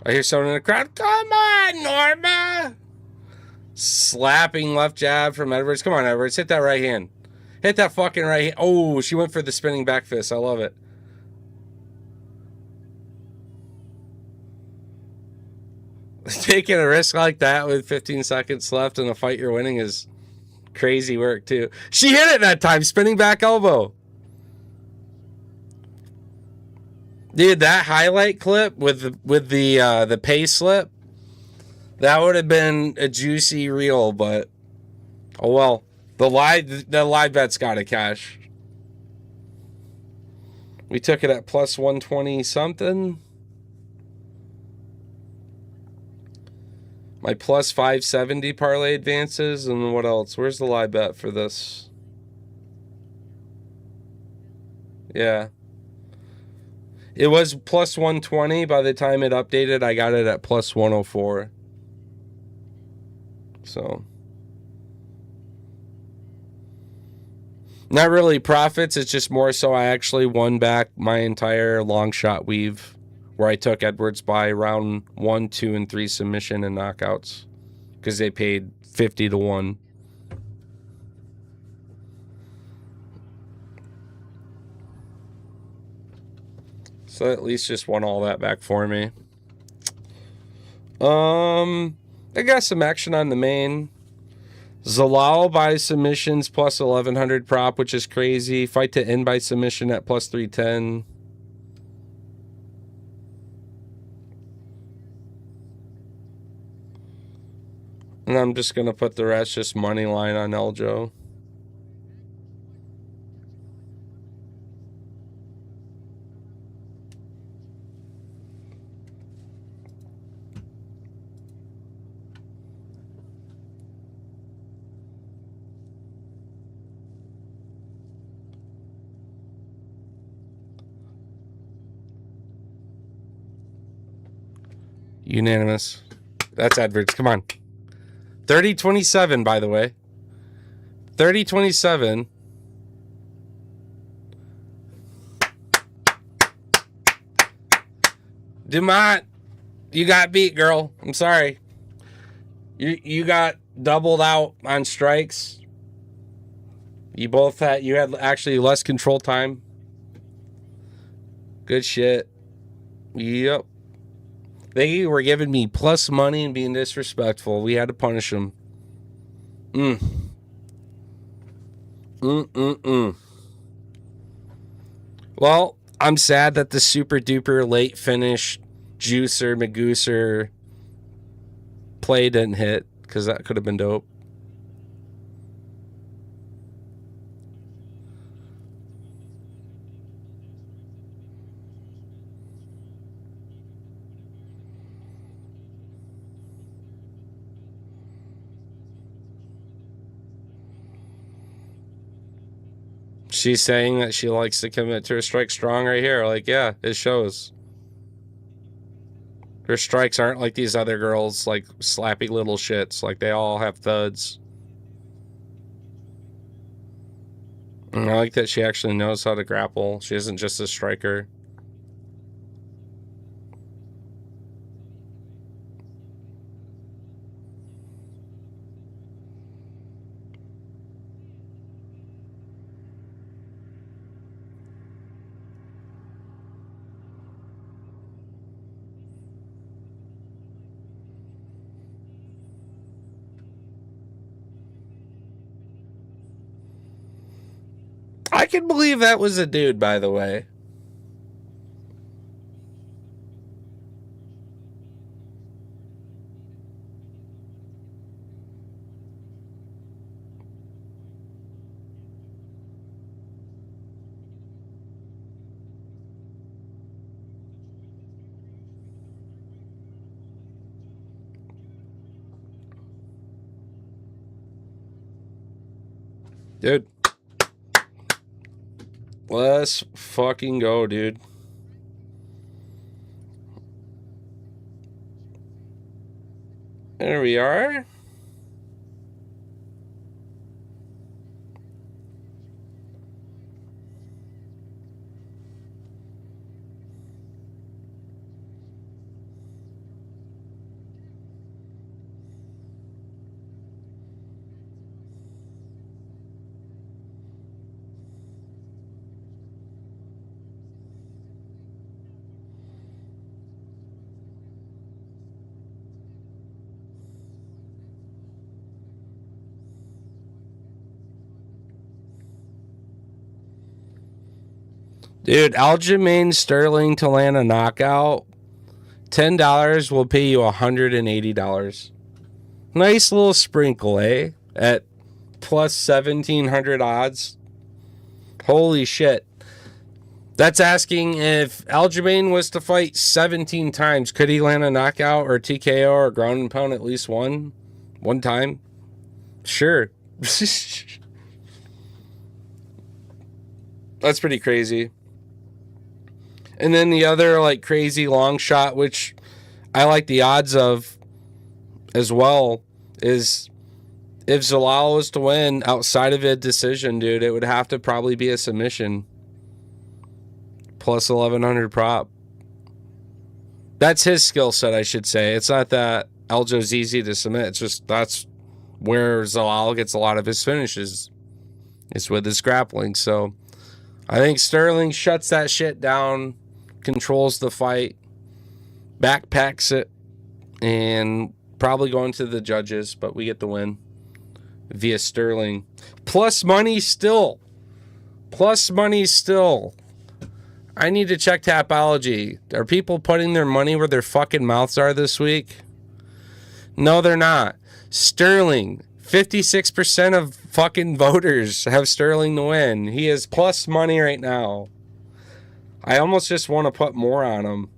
I hear someone in the crowd. Come on, Norma. Slapping left jab from Edwards. Come on, Edwards. Hit that right hand. Hit that fucking right hand. Oh, she went for the spinning back fist. I love it. Taking a risk like that with 15 seconds left in a fight you're winning is crazy work, too. She hit it that time. Spinning back elbow. Dude, that highlight clip with the pay slip, that would have been a juicy reel, but oh well. The live bet's got to cash. We took it at plus 120 something. My plus 570 parlay advances, and what else? Where's the live bet for this? Yeah. It was plus 120. By the time it updated, I got it at plus 104. So, not really profits. It's just more so I actually won back my entire long shot weave where I took Edwards by round 1, 2, and 3 submission and knockouts because they paid 50 to 1. So at least just won all that back for me. I got some action on the main. Zalal by submissions plus 1100 prop, which is crazy. Fight to end by submission at plus 310. And I'm just going to put the rest just money line on Eljo. Unanimous. That's Edwards. Come on. 30-27, by the way. 30-27. Dumont, you got beat, girl. I'm sorry. You got doubled out on strikes. You had actually less control time. Good shit. Yep. They were giving me plus money and being disrespectful. We had to punish them. Well, I'm sad that the super duper late finish juicer, Magooser play didn't hit because that could have been dope. She's saying that she likes to commit to her strike strong right here. Like, yeah, it shows. Her strikes aren't like these other girls, like slappy little shits. Like, they all have thuds. And I like that she actually knows how to grapple. She isn't just a striker. I can believe that was a dude, by the way. Dude. Let's fucking go, dude. There we are. Dude, Aljamain Sterling to land a knockout. $10 will pay you $180. Nice little sprinkle, eh? At plus 1,700 odds. Holy shit. That's asking if Aljamain was to fight 17 times, could he land a knockout or TKO or ground and pound at least one time? Sure. That's pretty crazy. And then the other like crazy long shot, which I like the odds of as well, is if Zalal was to win outside of a decision, dude, it would have to probably be a submission. Plus 1,100 prop. That's his skill set, I should say. It's not that Aljo's easy to submit. It's just that's where Zalal gets a lot of his finishes. It's with his grappling. So I think Sterling shuts that shit down, controls the fight, backpacks it, and probably going to the judges, but we get the win via Sterling. Plus money still. Plus money still. I need to check Tapology. Are people putting their money where their fucking mouths are this week? No, they're not. Sterling. 56% of fucking voters have Sterling to win. He is plus money right now. I almost just want to put more on him.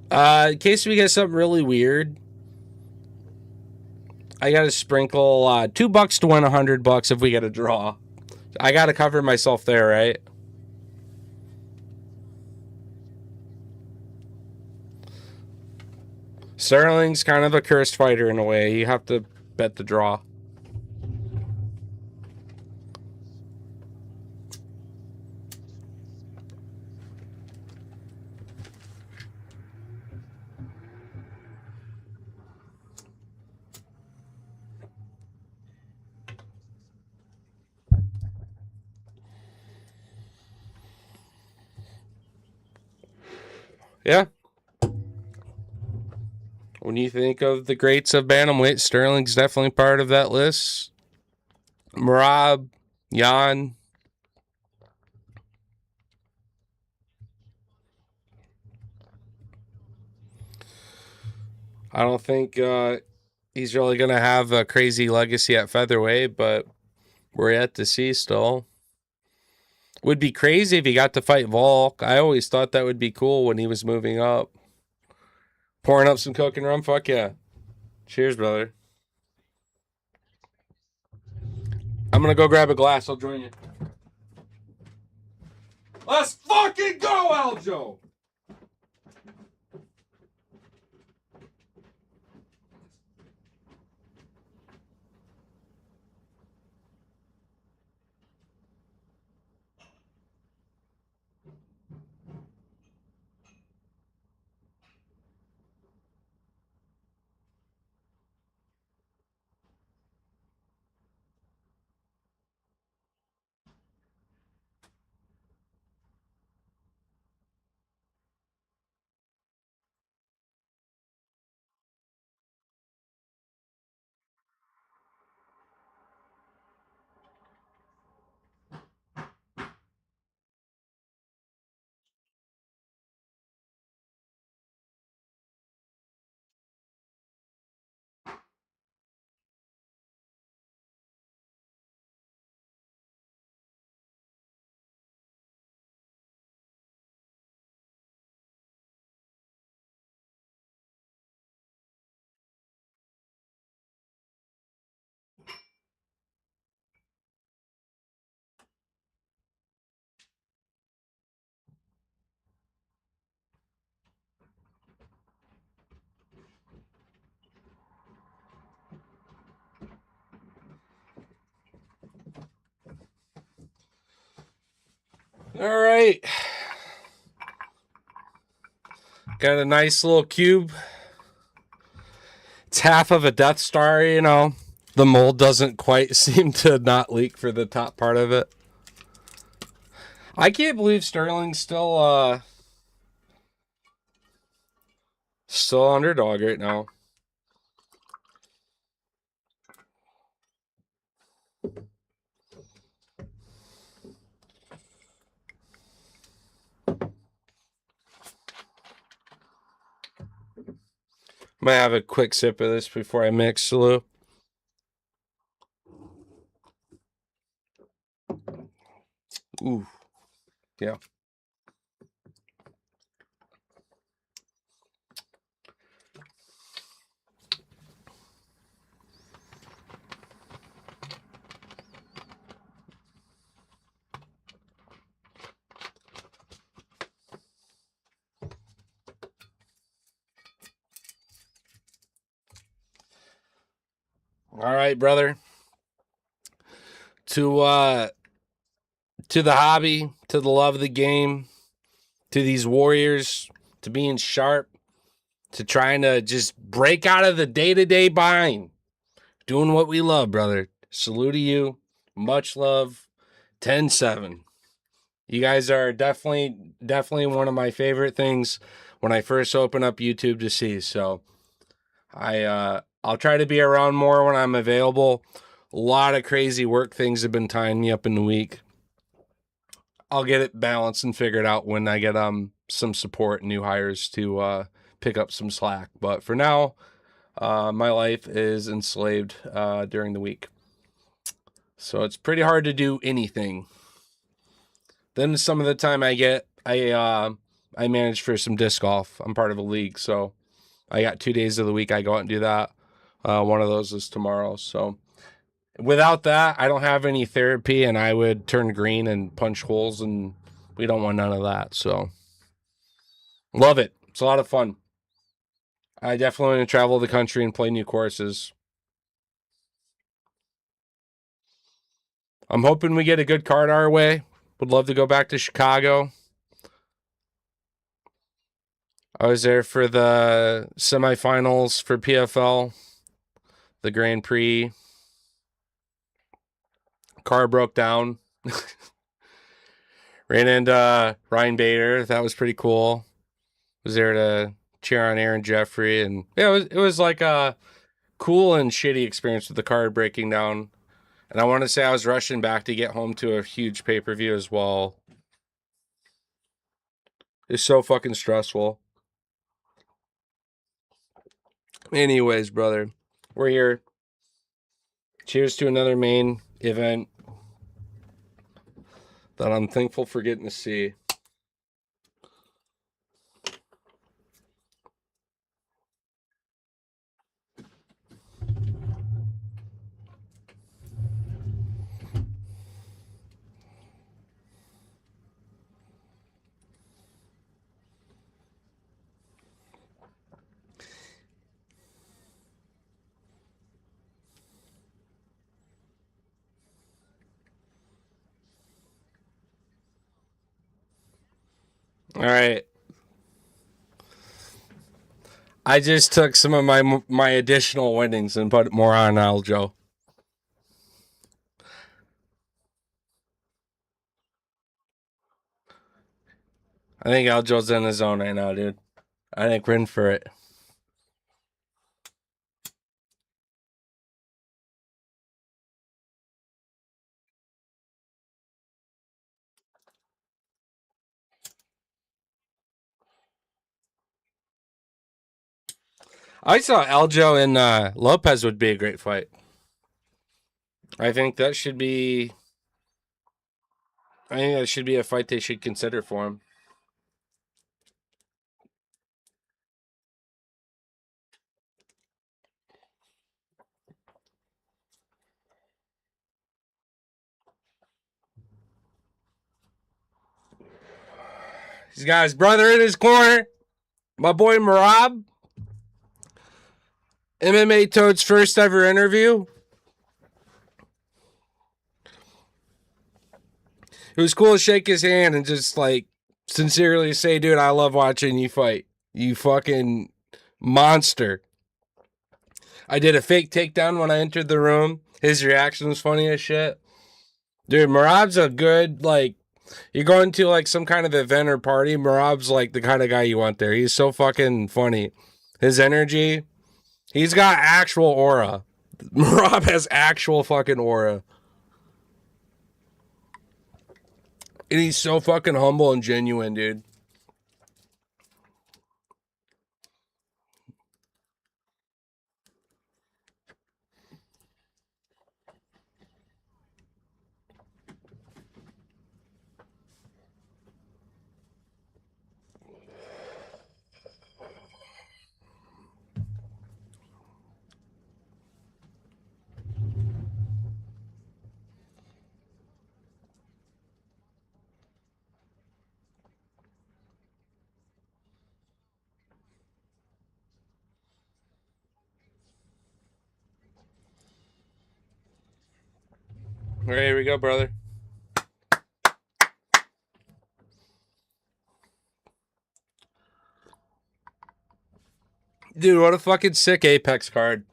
In case we get something really weird, I got to sprinkle $2 to win $100 if we get a draw. I got to cover myself there, right? Sterling's kind of a cursed fighter in a way. You have to bet the draw. Yeah. When you think of the greats of bantamweight, Sterling's definitely part of that list. Merab, Jan. I don't think he's really going to have a crazy legacy at featherweight, but We're yet to see still. Would be crazy if he got to fight Volk. I always thought that would be cool when he was moving up. Pouring up some Coke and rum? Fuck yeah. Cheers, brother. I'm gonna go grab a glass. I'll join you. Let's fucking go, Aljo! All right. Got a nice little cube. It's half of a Death Star, you know. The mold doesn't quite seem to not leak for the top part of it. I can't believe Sterling's still underdog right now. Might have a quick sip of this before I mix, Salute. Ooh. Yeah. All right, brother. To the hobby, to the love of the game, to these Warriors, to being sharp, to trying to just break out of the day-to-day bind. Doing what we love, brother. Salute to you. Much love. 10-7. You guys are definitely one of my favorite things when I first open up YouTube to see. So I'll try to be around more when I'm available. A lot of crazy work things have been tying me up in the week. I'll get it balanced and figured out when I get some support, new hires to pick up some slack. But for now, my life is enslaved during the week. So it's pretty hard to do anything. Then some of the time I manage for some disc golf. I'm part of a league, so I got 2 days of the week I go out and do that. One of those is tomorrow. So without that, I don't have any therapy, and I would turn green and punch holes, and we don't want none of that. So love it. It's a lot of fun. I definitely want to travel the country and play new courses. I'm hoping we get a good card our way. Would love to go back to Chicago. I was there for the semifinals for PFL, the Grand Prix. Car broke down. Ran into Ryan Bader. That was pretty cool. Was there to cheer on Aaron Jeffrey, and yeah, it was like a cool and shitty experience with the car breaking down. And I want to say I was rushing back to get home to a huge pay-per-view as well. It's so fucking stressful. Anyways, brother, we're here. Cheers to another main event. that I'm thankful for getting to see. All right. I just took some of my additional winnings and put more on Aljo. I think Aljo's in the zone right now, dude. I think we're in for it. I saw Aljo and Lopez would be a great fight. I think that should be. I think that should be a fight they should consider for him. He's got his brother in his corner. My boy Marab. MMA Toad's first ever interview. It was cool to shake his hand and just like sincerely say, dude, I love watching you fight. You fucking monster. I did a fake takedown when I entered the room. His reaction was funny as shit. Dude, Marab's a good, like, you're going to like some kind of event or party. Marab's like the kind of guy you want there. He's so fucking funny. His energy, he's got actual aura. Marab has actual fucking aura. And he's so fucking humble and genuine, dude. All right, here we go, brother. Dude, what a fucking sick Apex card.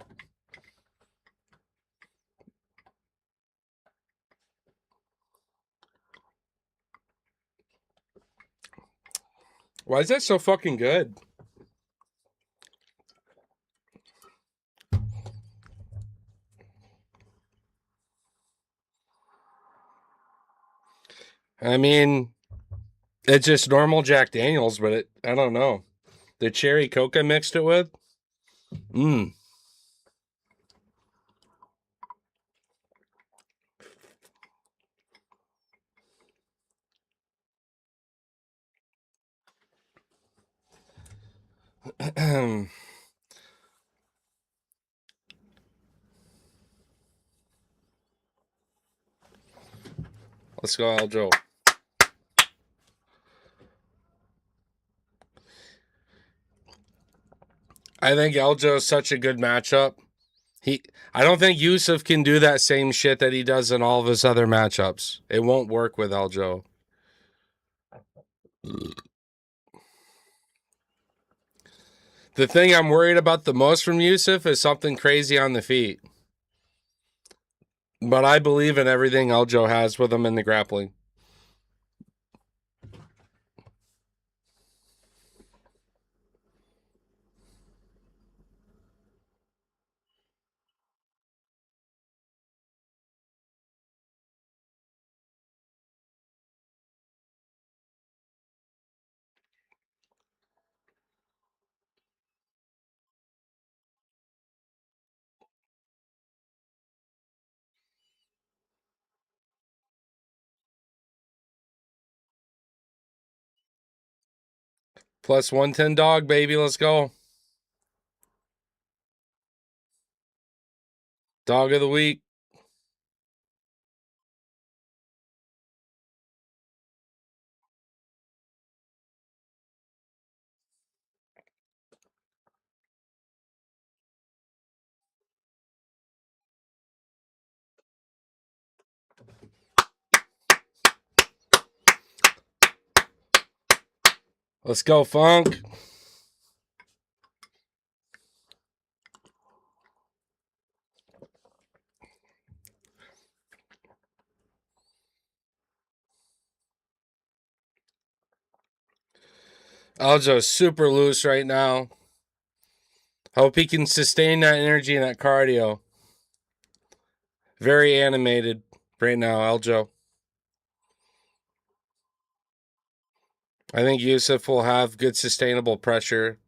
Why is that so fucking good? I mean, it's just normal Jack Daniels, but I don't know. The cherry coke I mixed it with? Mmm. Let's go, Aljo. I think Aljo is such a good matchup. I don't think Yusuf can do that same shit that he does in all of his other matchups. It won't work with Aljo. The thing I'm worried about the most from Yusuf is something crazy on the feet. But I believe in everything Aljo has with him in the grappling. Plus 110 dog, baby. Let's go. Dog of the week. Let's go, Funk. Aljo's super loose right now. Hope he can sustain that energy and that cardio. Very animated right now, Aljo. I think Yusuf will have good sustainable pressure.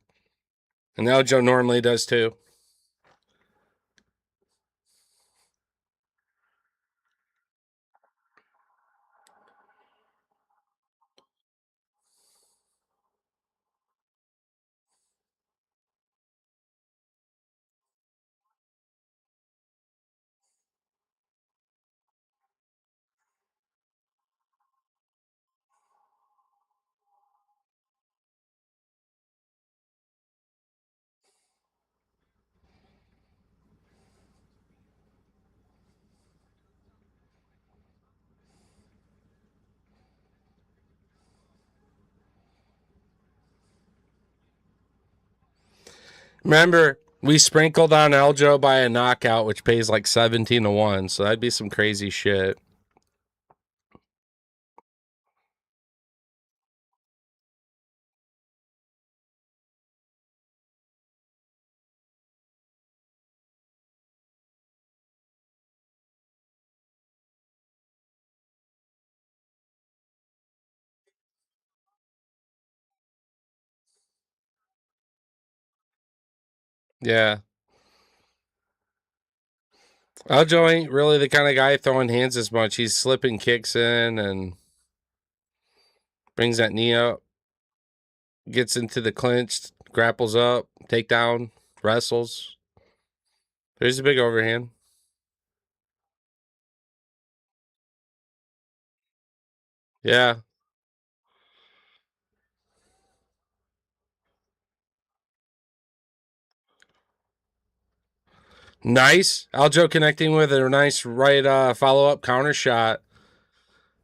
And Aljo normally does too. Remember, we sprinkled on Aljo by a knockout, which pays like 17-1. So that'd be some crazy shit. Yeah. Aljo ain't really the kind of guy throwing hands as much. He's slipping kicks in and brings that knee up. Gets into the clinch, grapples up, takedown, wrestles. There's a big overhand. Yeah. Nice. Aljo connecting with a nice right follow-up counter shot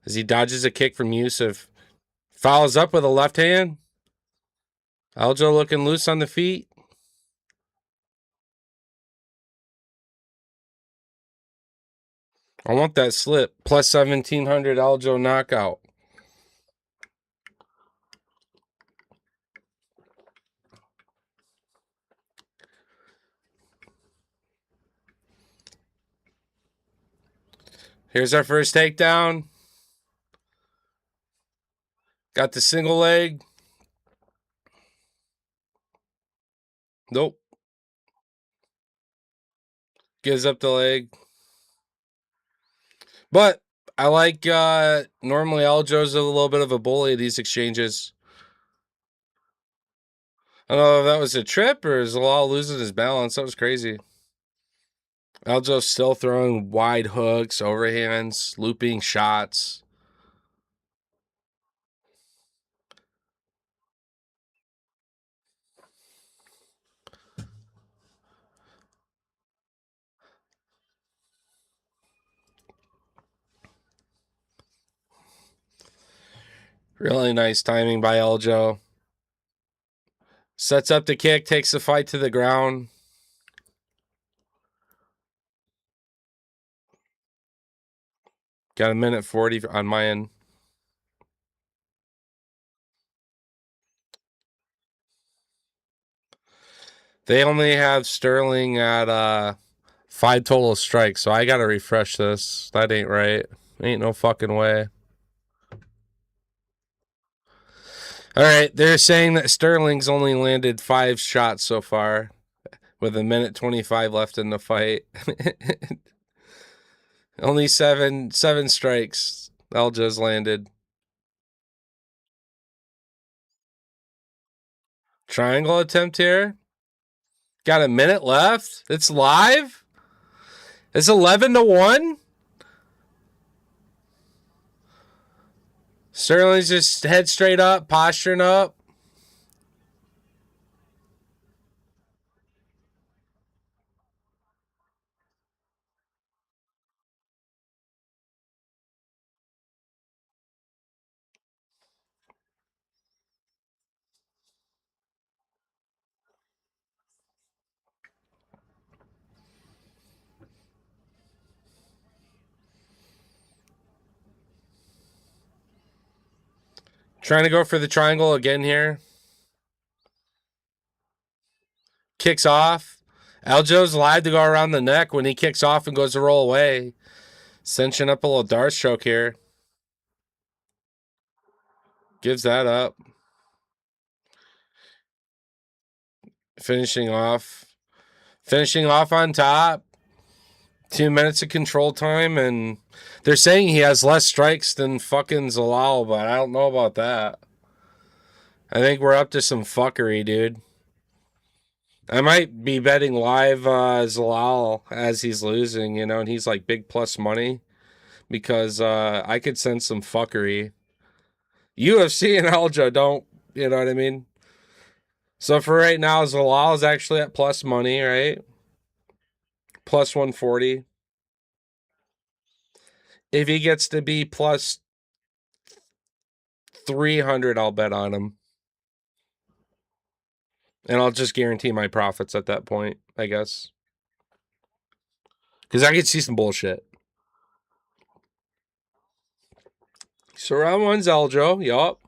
as he dodges a kick from Yusuf. Follows up with a left hand. Aljo looking loose on the feet. I want that slip. Plus 1,700 Aljo knockout. Here's our first takedown. Got the single leg. Nope. Gives up the leg. But I like normally Aljo's a little bit of a bully at these exchanges. I don't know if that was a trip or is Zalal losing his balance. That was crazy. Aljo's still throwing wide hooks, overhands, looping shots. Really nice timing by Aljo. Sets up the kick, takes the fight to the ground. Got a minute 40 on my end. They only have Sterling at 5 total strikes, so I gotta refresh this. That ain't right. Ain't no fucking way. All right, they're saying that Sterling's only landed 5 shots so far, with a minute 25 left in the fight. Only seven strikes. Aljo's landed. Triangle attempt here. Got a minute left. It's live. It's 11-1. Sterling's just head straight up, posturing up. Trying to go for the triangle again here. Kicks off. Aljo's live to go around the neck when he kicks off and goes to roll away. Cinching up a little dart stroke here. Gives that up. Finishing off on top. 2 minutes of control time, and they're saying he has less strikes than fucking Zalal, but I don't know about that. I think we're up to some fuckery, dude. I might be betting live Zalal as he's losing, you know, and he's like big plus money because I could sense some fuckery. UFC and Aljo don't, you know what I mean? So for right now, Zalal is actually at plus money, right? Plus 140. If he gets to be plus 300, I'll bet on him. And I'll just guarantee my profits at that point, I guess. Because I could see some bullshit. So round one's Aljo. Yup.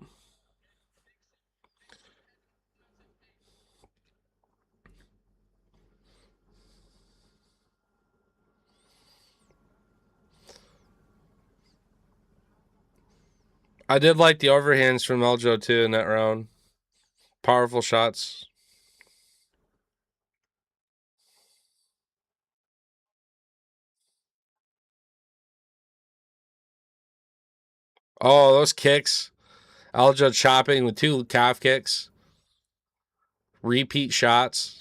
I did like the overhands from Aljo too in that round. Powerful shots. Oh, those kicks. Aljo chopping with 2 calf kicks. Repeat shots.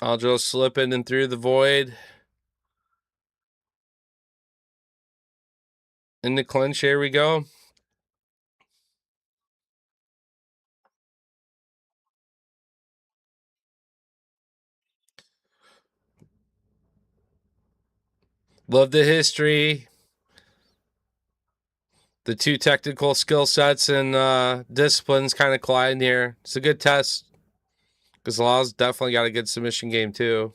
Aljo slipping and through the void. In the clinch, here we go. Love the history. The 2 technical skill sets and disciplines kind of collide here. It's a good test. Because Zalal's definitely got a good submission game too.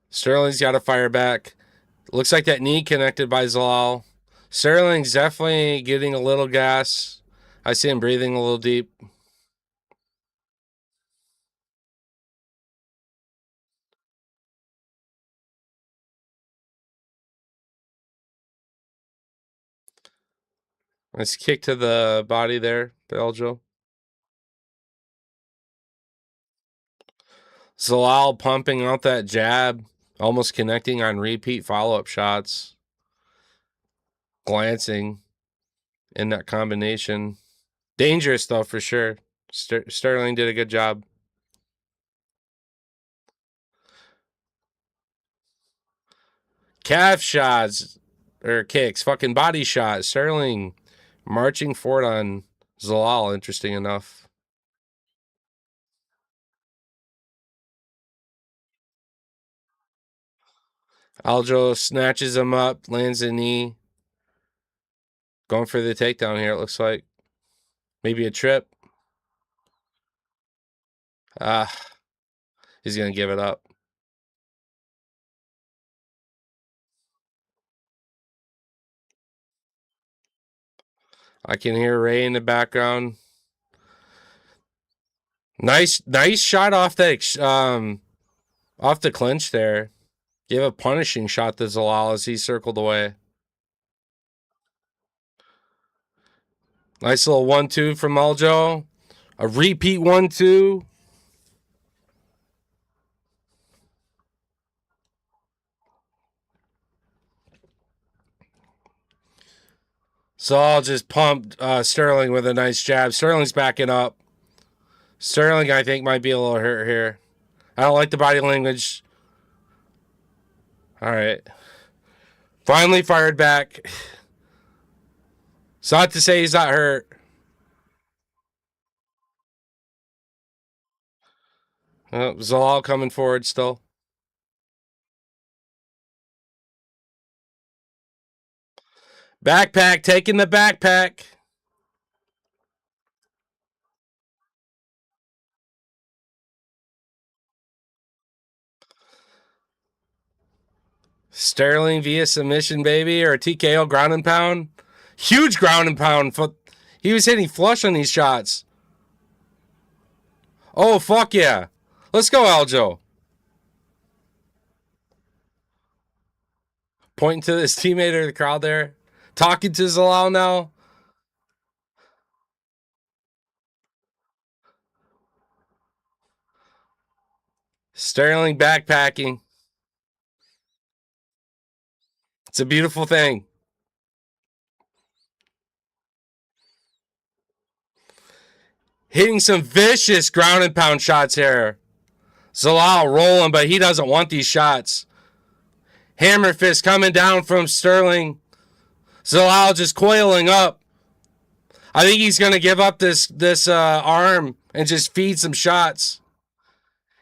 Sterling's got to fire back. Looks like that knee connected by Zalal. Sterling's definitely getting a little gas. I see him breathing a little deep. Nice kick to the body there, Aljo. Zalal pumping out that jab, almost connecting on repeat follow-up shots. Glancing in that combination. Dangerous, though, for sure. Sterling did a good job. Calf shots, or kicks, fucking body shot. Sterling marching forward on Zalal, interesting enough. Aljo snatches him up, lands a knee. Going for the takedown here, it looks like. Maybe a trip. He's going to give it up. I can hear Ray in the background. Nice shot off that off the clinch there. Gave a punishing shot to Zalal as he circled away. Nice little 1-2 from Aljo. A repeat 1-2. So I'll just pump Sterling with a nice jab. Sterling's backing up. Sterling, I think, might be a little hurt here. I don't like the body language. All right. Finally fired back. It's not to say he's not hurt. Zalal coming forward still. Backpack, taking the backpack. Sterling via submission, baby, or TKO ground and pound. Huge ground and pound. He was hitting flush on these shots. Oh, fuck yeah. Let's go, Aljo. Pointing to his teammate or the crowd there. Talking to Zalal now. Sterling backpacking. It's a beautiful thing. Hitting some vicious ground and pound shots here. Zalal rolling, but he doesn't want these shots. Hammer fist coming down from Sterling. Zalal just coiling up. I think he's going to give up this arm and just feed some shots.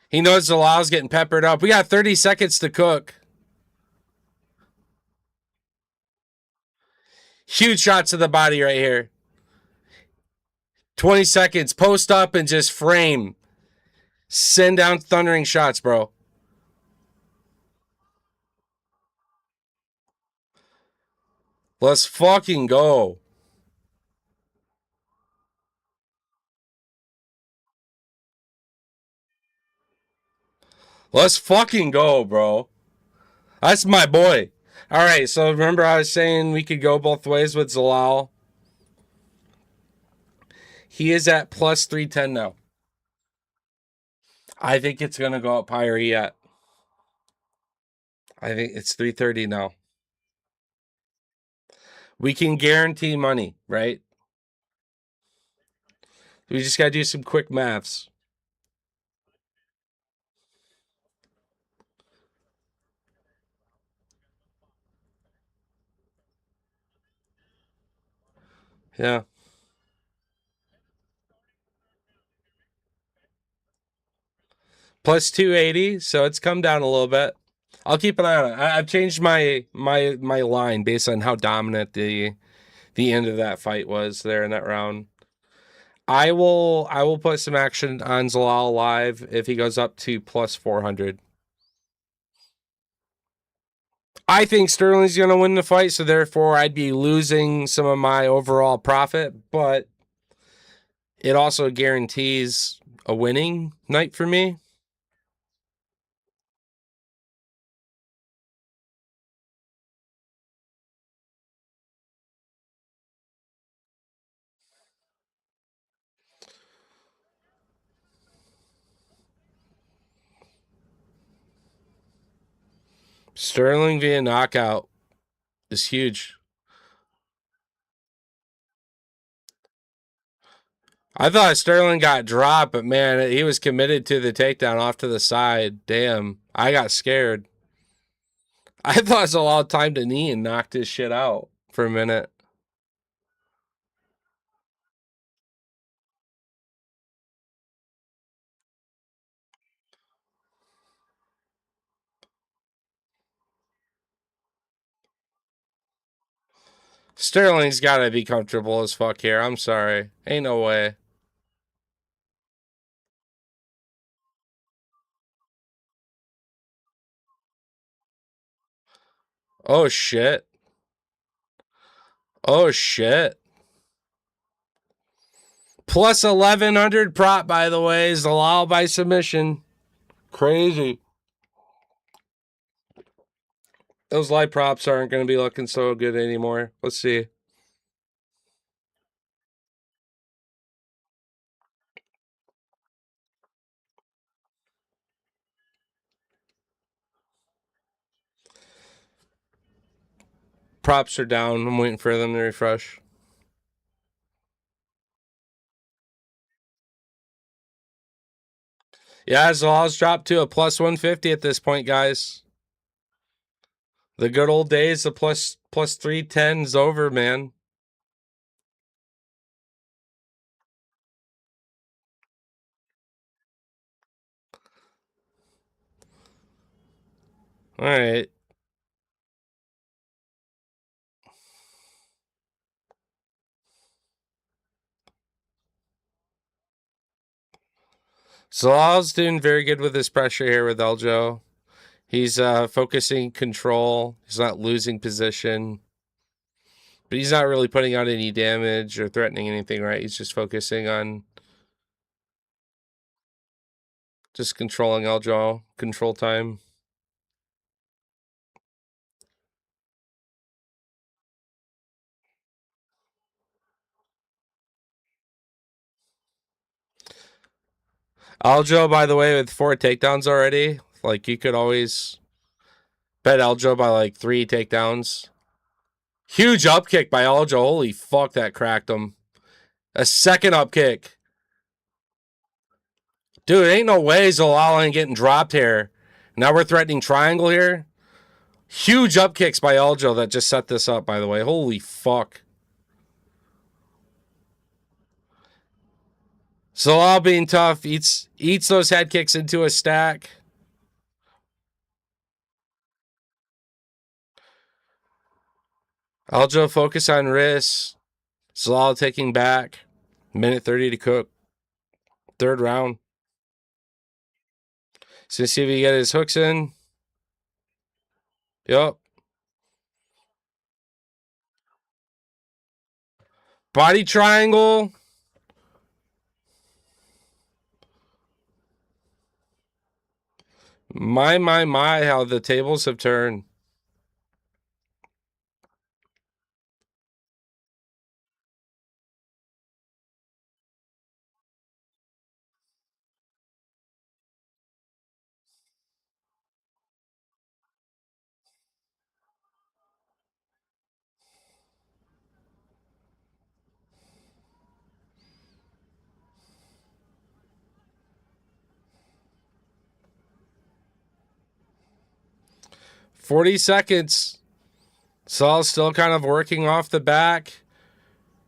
He knows Zalal's getting peppered up. We got 30 seconds to cook. Huge shots to the body right here. 20 seconds. Post up and just frame. Send down thundering shots, bro. Let's fucking go. Let's fucking go, bro. That's my boy. All right, so remember I was saying we could go both ways with Zalal? He is at plus 310 now. I think it's going to go up higher yet. I think it's 330 now. We can guarantee money, right? We just got to do some quick maths. Yeah. Plus 280, so it's come down a little bit. I'll keep an eye on it. I've changed my line based on how dominant the end of that fight was there in that round. I will put some action on Zalal live if he goes up to plus 400. I think Sterling's going to win the fight, so therefore I'd be losing some of my overall profit, but it also guarantees a winning night for me. Sterling via knockout is huge. I thought Sterling got dropped, but man, he was committed to the takedown off to the side. Damn, I got scared. I thought it was a lot of time to knee and knocked his shit out for a minute. Sterling's got to be comfortable as fuck here. I'm sorry. Ain't no way. Oh, shit. Oh, shit. Plus 1,100 prop, by the way, is allowed by submission. Crazy. Those live props aren't going to be looking so good anymore. Let's see. props are down. I'm waiting for them to refresh. Yeah, Zalal's dropped to a plus 150 at this point, guys. The good old days, the plus 310 is over, man. All right. Zalal's doing very good with his pressure here with Eljo. He's focusing control. He's not losing position. But he's not really putting out any damage or threatening anything, right? He's just focusing on just controlling Eljo, control time. Aljo, by the way, with 4 takedowns already. Like, you could always bet Aljo by like 3 takedowns. Huge up kick by Aljo. Holy fuck, that cracked him. A second up kick. Dude, ain't no way Zalal ain't getting dropped here. Now we're threatening triangle here. Huge up kicks by Aljo that just set this up, by the way. Holy fuck. Zalal being tough, eats those head kicks into a stack. Aljo focus on wrists. Zalal taking back. Minute 30 to cook. Third round. So see if he get his hooks in. Yep. Body triangle. My, how the tables have turned. $40 seconds. Saul's still kind of working off the back.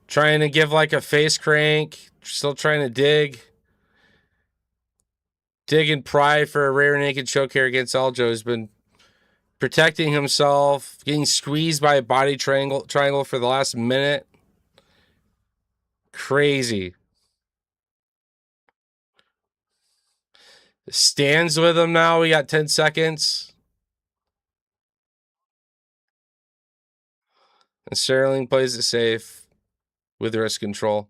Trying to give like a face crank. Still trying to dig. Dig and pry for a rear naked choke here against Aljo. Has been protecting himself. Getting squeezed by a body triangle for the last minute. Crazy. Stands with him now. We got 10 seconds. And Sterling plays it safe with wrist control.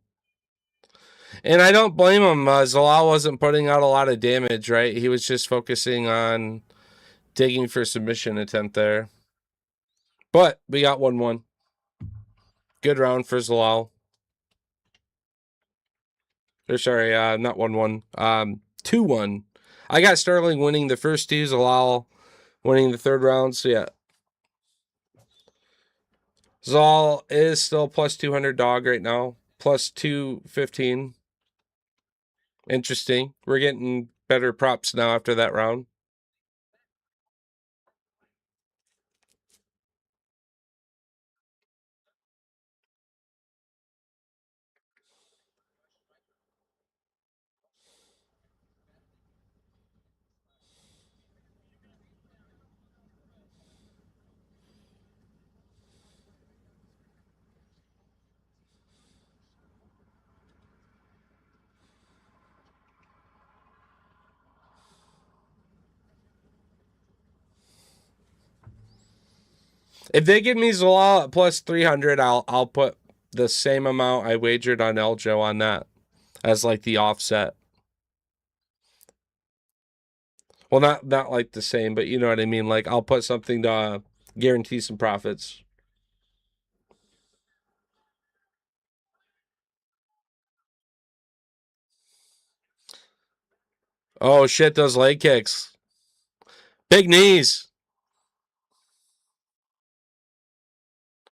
And I don't blame him. Zalal wasn't putting out a lot of damage, right? He was just focusing on digging for submission attempt there. But we got 1-1. Good round for Zalal. Or sorry, not 1-1. 2-1. I got Sterling winning the first 2, Zalal winning the third round. So yeah. Zal is still plus 200 dog right now. Plus 215. Interesting. We're getting better props now after that round. If they give me Zalal at plus 300, I'll put the same amount I wagered on Eljo on that as like the offset. Well, not like the same, but you know what I mean. Like I'll put something to guarantee some profits. Oh shit! Those leg kicks, big knees.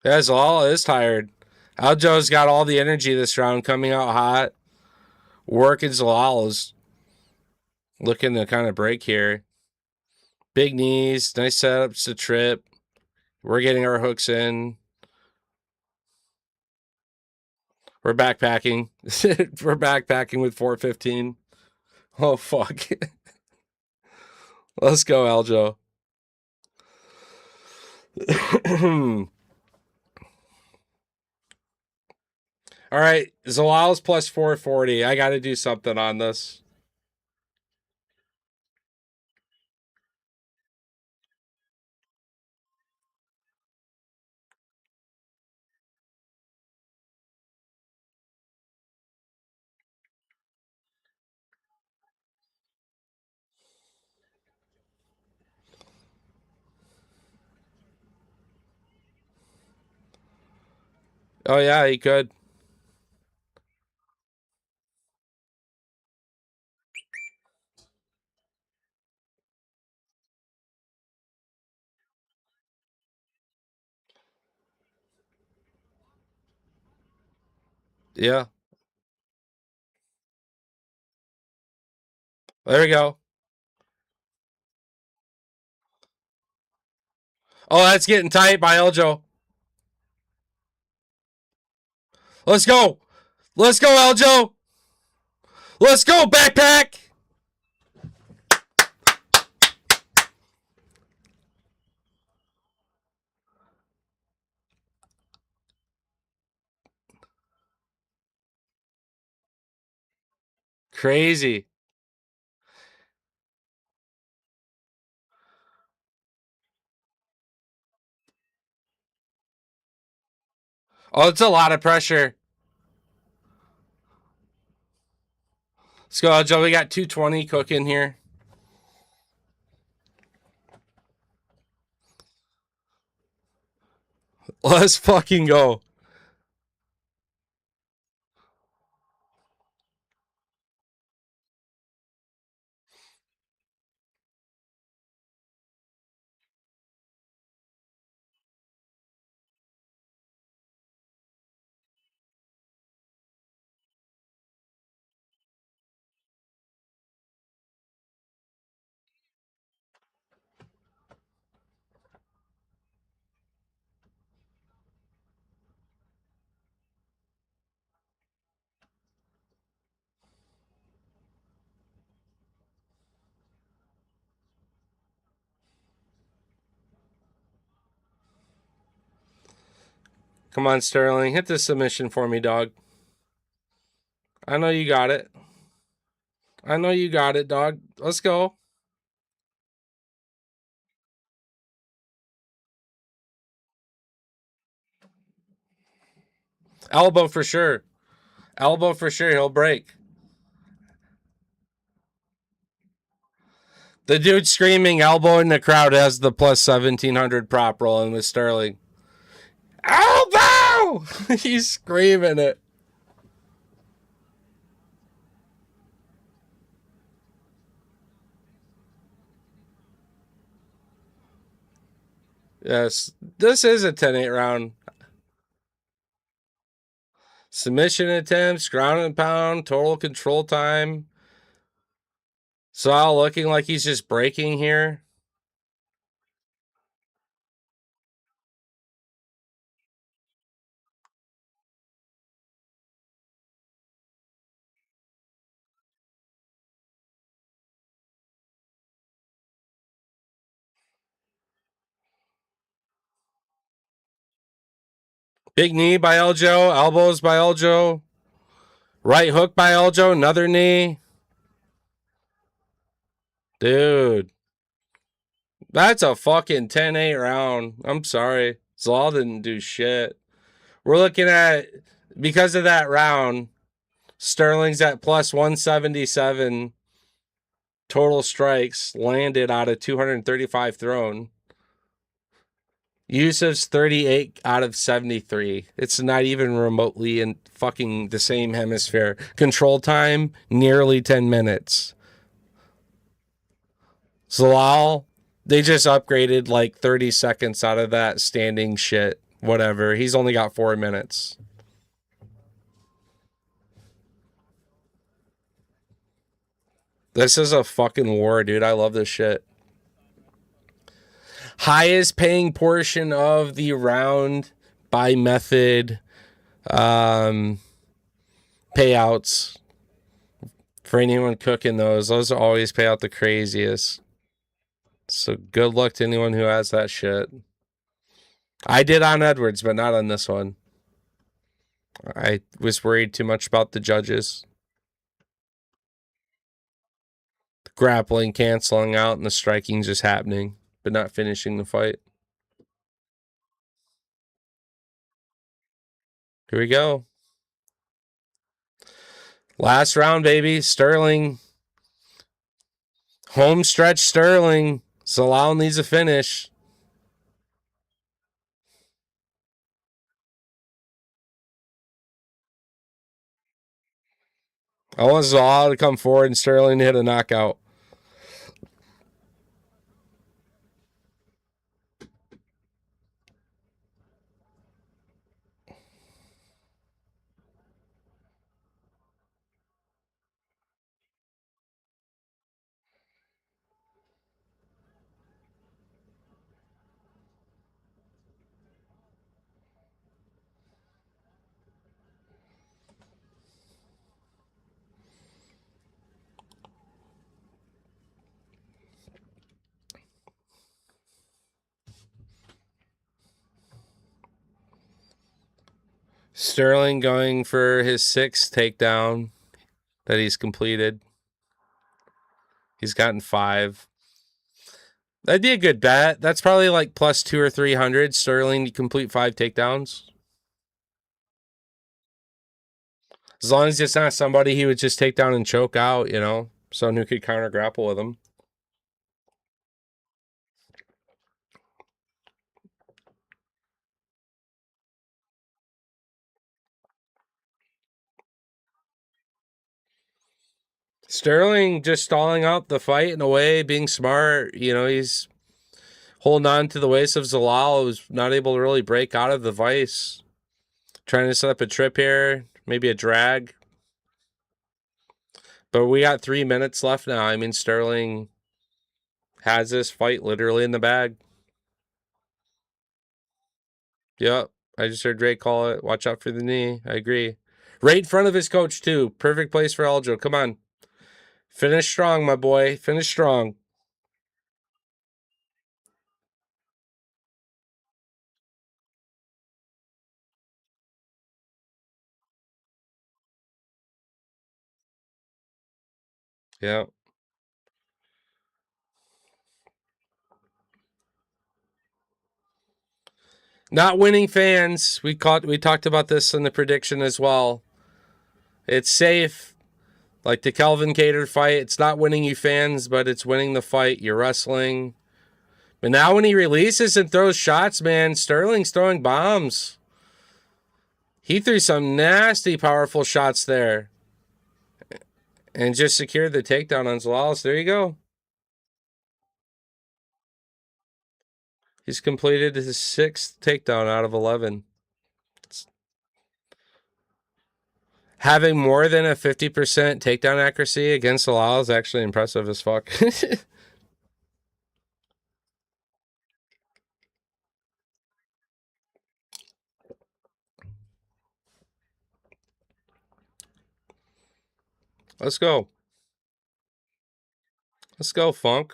Yeah, Zalal is tired. Aljo's got all the energy this round, coming out hot. Working Zalal is looking to kind of break here. Big knees, nice setups to trip. We're getting our hooks in. We're backpacking. We're backpacking with 415. Oh, fuck. Let's go, Aljo. All right, Zalal's plus 440. I got to do something on this. Oh, yeah, he could. Yeah. There we go. Oh, that's getting tight by Aljo. Let's go. Let's go, Aljo. Let's go, backpack. Crazy. Oh, it's a lot of pressure. Let's go, Aljo. We got 220 cooking here. Let's fucking go. Come on, Sterling. Hit the submission for me, dog. I know you got it. I know you got it, dog. Let's go. Elbow for sure. Elbow for sure. He'll break. The dude screaming elbow in the crowd has the plus 1700 prop rolling with Sterling. Elbow! He's screaming it. Yes, this is a 10-8 round. Submission attempts, ground and pound, total control time. Saul looking like he's just breaking here. Big knee by Aljo, elbows by Aljo. Right hook by Aljo, another knee. Dude. That's a fucking 10-8 round. I'm sorry. Zalal didn't do shit. We're looking at, because of that round, Sterling's at plus 177 total strikes landed out of 235 thrown. Yusuf's 38 out of 73. It's not even remotely in fucking the same hemisphere. Control time, nearly 10 minutes. Zalal, they just upgraded like 30 seconds out of that standing shit. whatever. He's only got 4 minutes. This is a fucking war, dude. I love this shit. Highest paying portion of the round by method payouts for anyone cooking those. Those always pay out the craziest. So good luck to anyone who has that shit. I did on Edwards, but not on this one. I was worried too much about the judges. The grappling canceling out and the striking just happening, but not finishing the fight. Here we go. Last round, baby. Sterling. Home stretch Sterling. Zalal needs a finish. I want Zalal to come forward and Sterling to hit a knockout. Sterling going for his 6th takedown that he's completed. He's gotten 5. That'd be a good bet. That's probably like plus 200 or 300. Sterling to complete 5 takedowns. As long as it's not somebody he would just take down and choke out, you know, someone who could counter grapple with him. Sterling just stalling out the fight in a way, being smart. You know, he's holding on to the waist of Zalal, who's not able to really break out of the vice. Trying to set up a trip here, maybe a drag. But we got 3 minutes left now. I mean, Sterling has this fight literally in the bag. Yep. I just heard Drake call it. Watch out for the knee. I agree. Right in front of his coach, too. Perfect place for Aljo. Come on. Finish strong, my boy. Finish strong. Yeah. Not winning fans. We talked about this in the prediction as well. It's safe. Like the Kelvin Cater fight, it's not winning you fans, but it's winning the fight. You're wrestling. But now when he releases and throws shots, man, Sterling's throwing bombs. He threw some nasty, powerful shots there. And just secured the takedown on Zalal. There you go. He's completed his 6th takedown out of 11. Having more than a 50% takedown accuracy against Zalal is actually impressive as fuck. Let's go. Let's go, Funk.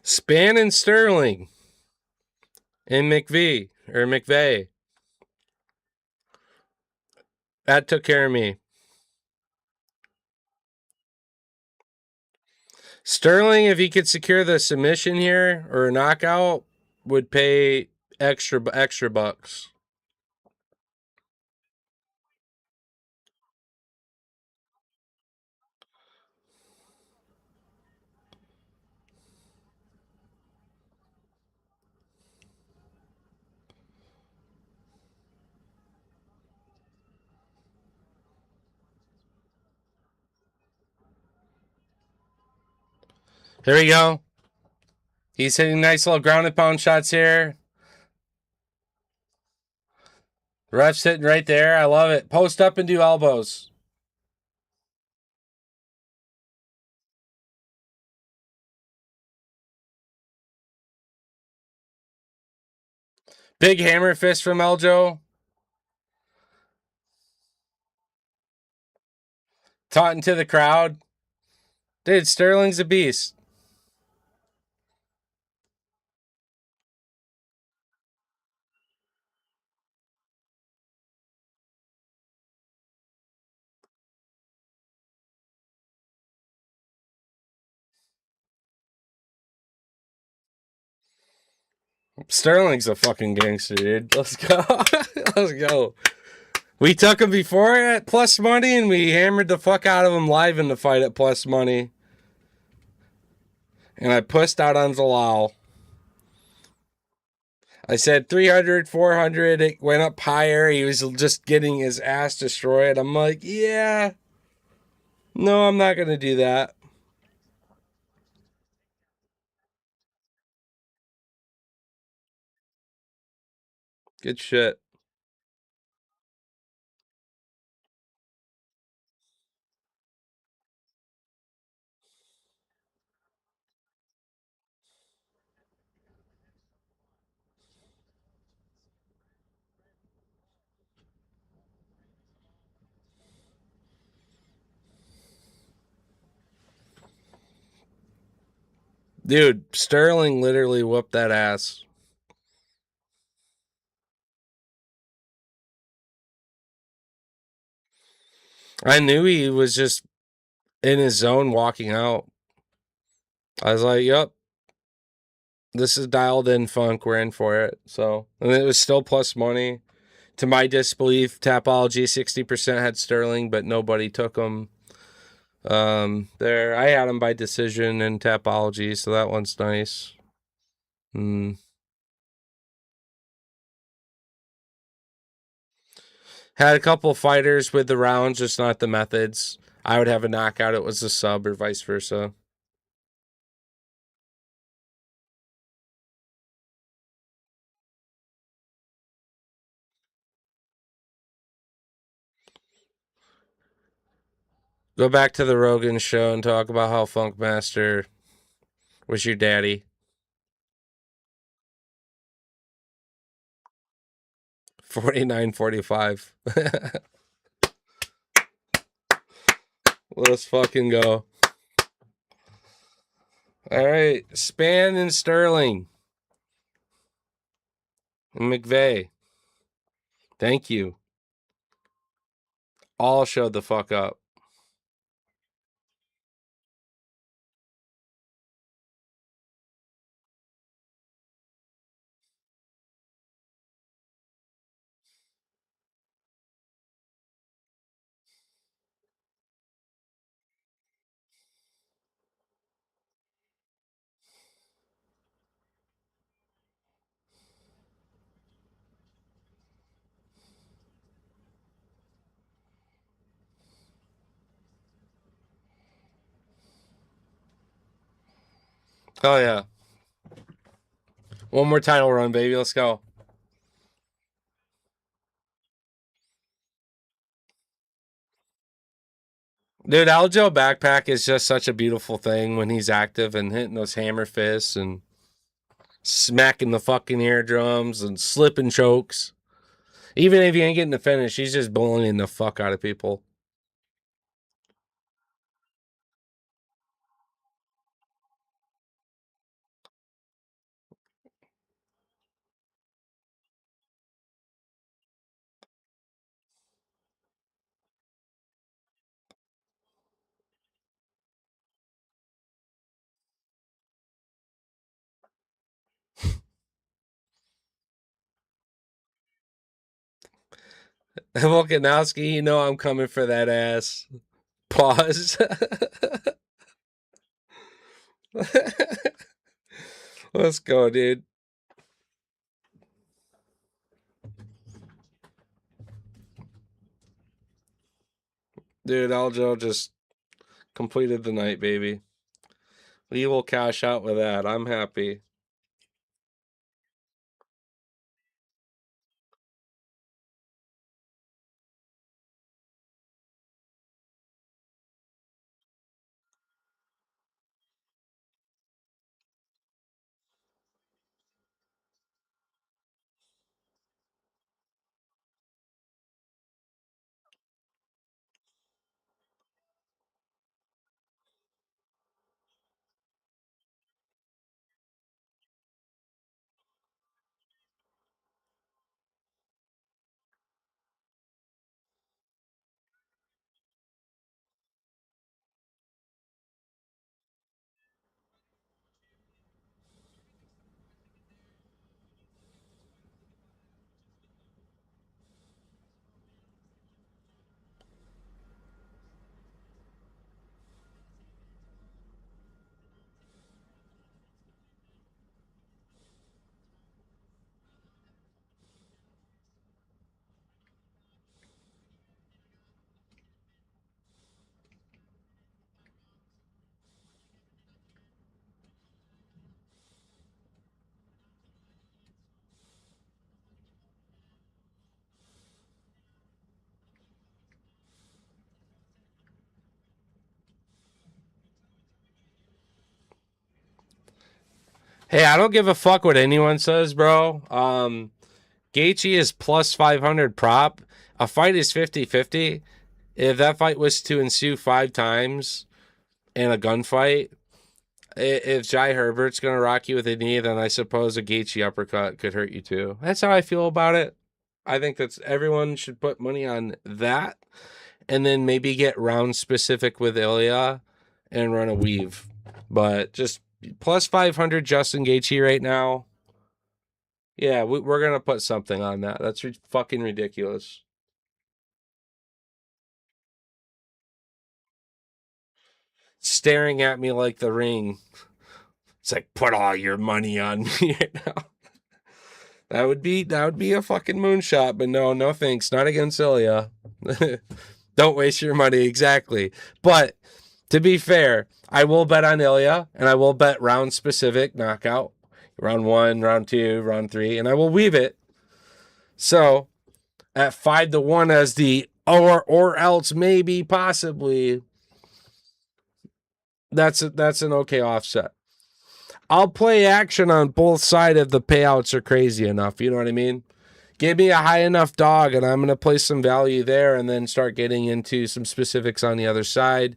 Spann and Sterling. And McVeigh. That took care of me. Sterling, if he could secure the submission here or a knockout, would pay extra bucks. Here we go. He's hitting nice little ground and pound shots here. Ref's sitting right there. I love it. Post up and do elbows. Big hammer fist from Eljo. Taunting to the crowd. Dude, Sterling's a beast. Sterling's a fucking gangster, dude. Let's go. Let's go. We took him before at plus money, and we hammered the fuck out of him live in the fight at plus money. And I pussed out on Zalal. I said 300, 400. It went up higher. He was just getting his ass destroyed. I'm like, yeah. No, I'm not going to do that. Good shit. Dude, Sterling literally whooped that ass. I knew he was just in his zone walking out. I was like, yep, this is dialed in funk. We're in for it. So, and it was still plus money. To my disbelief, Tapology 60% had Sterling, but nobody took him. There, I had him by decision in Tapology, so that one's nice. Had a couple fighters with the rounds, just not the methods. I would have a knockout, it was a sub, or vice versa. Go back to the Rogan show and talk about how Funkmaster was your daddy. 49.45. Let's fucking go. All right, Spann and Sterling. And McVeigh. Thank you. All showed the fuck up. Oh, yeah. One more title run, baby. Let's go. Dude, Aljo Backpack is just such a beautiful thing when he's active and hitting those hammer fists and smacking the fucking eardrums and slipping chokes. Even if he ain't getting the finish, he's just bullying the fuck out of people. Volkanovski, you know I'm coming for that ass. Pause. Let's go, dude. Dude, Aljo just completed the night, baby. We will cash out with that. I'm happy. Hey, I don't give a fuck what anyone says, bro. Gaethje is plus 500 prop. A fight is 50-50. If that fight was to ensue 5 times in a gunfight, if Jai Herbert's going to rock you with a knee, then I suppose a Gaethje uppercut could hurt you too. That's how I feel about it. I think that's everyone should put money on that and then maybe get round specific with Ilya and run a weave. But just plus 500 Justin Gaethje right now. Yeah, we're going to put something on that. That's fucking ridiculous. Staring at me like the ring. It's like, put all your money on me right now. That would be a fucking moonshot, but no thanks. Not against Ilya. Don't waste your money, exactly. But to be fair, I will bet on Ilya, and I will bet round specific knockout. Round 1, round 2, round 3, and I will weave it. So at 5-1 as the or else maybe possibly, that's an okay offset. I'll play action on both sides if the payouts are crazy enough. You know what I mean? Give me a high enough dog, and I'm going to place some value there and then start getting into some specifics on the other side.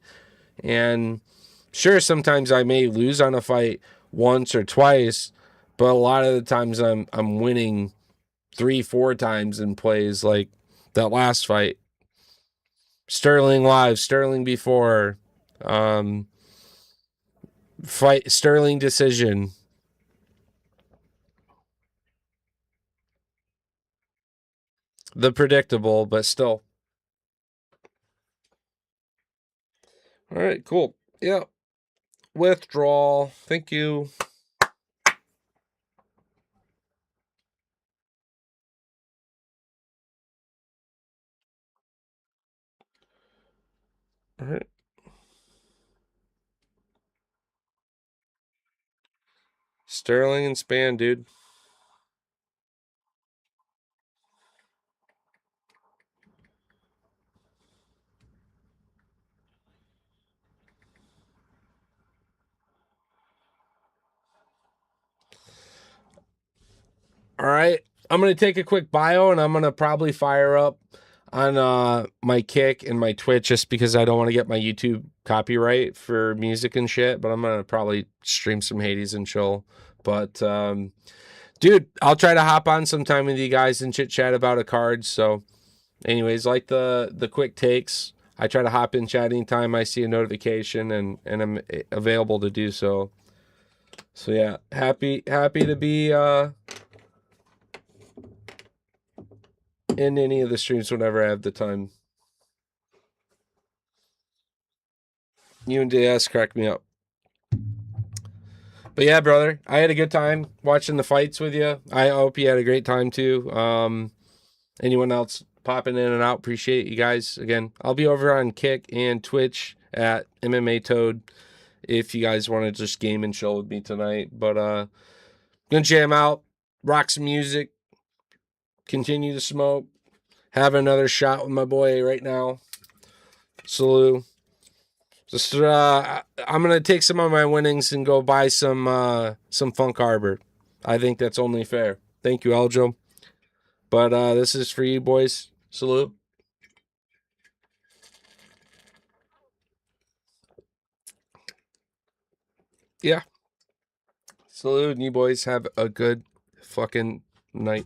And sure, sometimes I may lose on a fight once or twice, but a lot of the times I'm winning 3-4 times in plays like that last fight. Sterling live, Sterling before. Fight Sterling decision. The predictable, but still. All right, cool. Yeah. Withdrawal. Thank you. All right. Sterling and Span, dude. All right. I'm going to take a quick bio and I'm going to probably fire up on my Kick and my Twitch just because I don't want to get my YouTube copyright for music and shit, but I'm going to probably stream some Hades and chill. But dude, I'll try to hop on sometime with you guys and chit chat about a card. So anyways, like the quick takes, I try to hop in chat anytime I see a notification and I'm available to do so. So yeah, happy to be in any of the streams whenever I have the time. You and DS crack me up. But yeah, brother, I had a good time watching the fights with you. I hope you had a great time too. Anyone else popping in and out, appreciate you guys. Again, I'll be over on Kick and Twitch at MMA Toad. if you guys want to just game and chill with me tonight. But gonna jam out, rock some music, continue to smoke, have another shot with my boy right now. Salute. Just I'm gonna take some of my winnings and go buy some Funk Harbor. I think that's only fair. Thank you, Aljo. But this is for you boys. Salute. Yeah. Salute, and you boys have a good fucking night.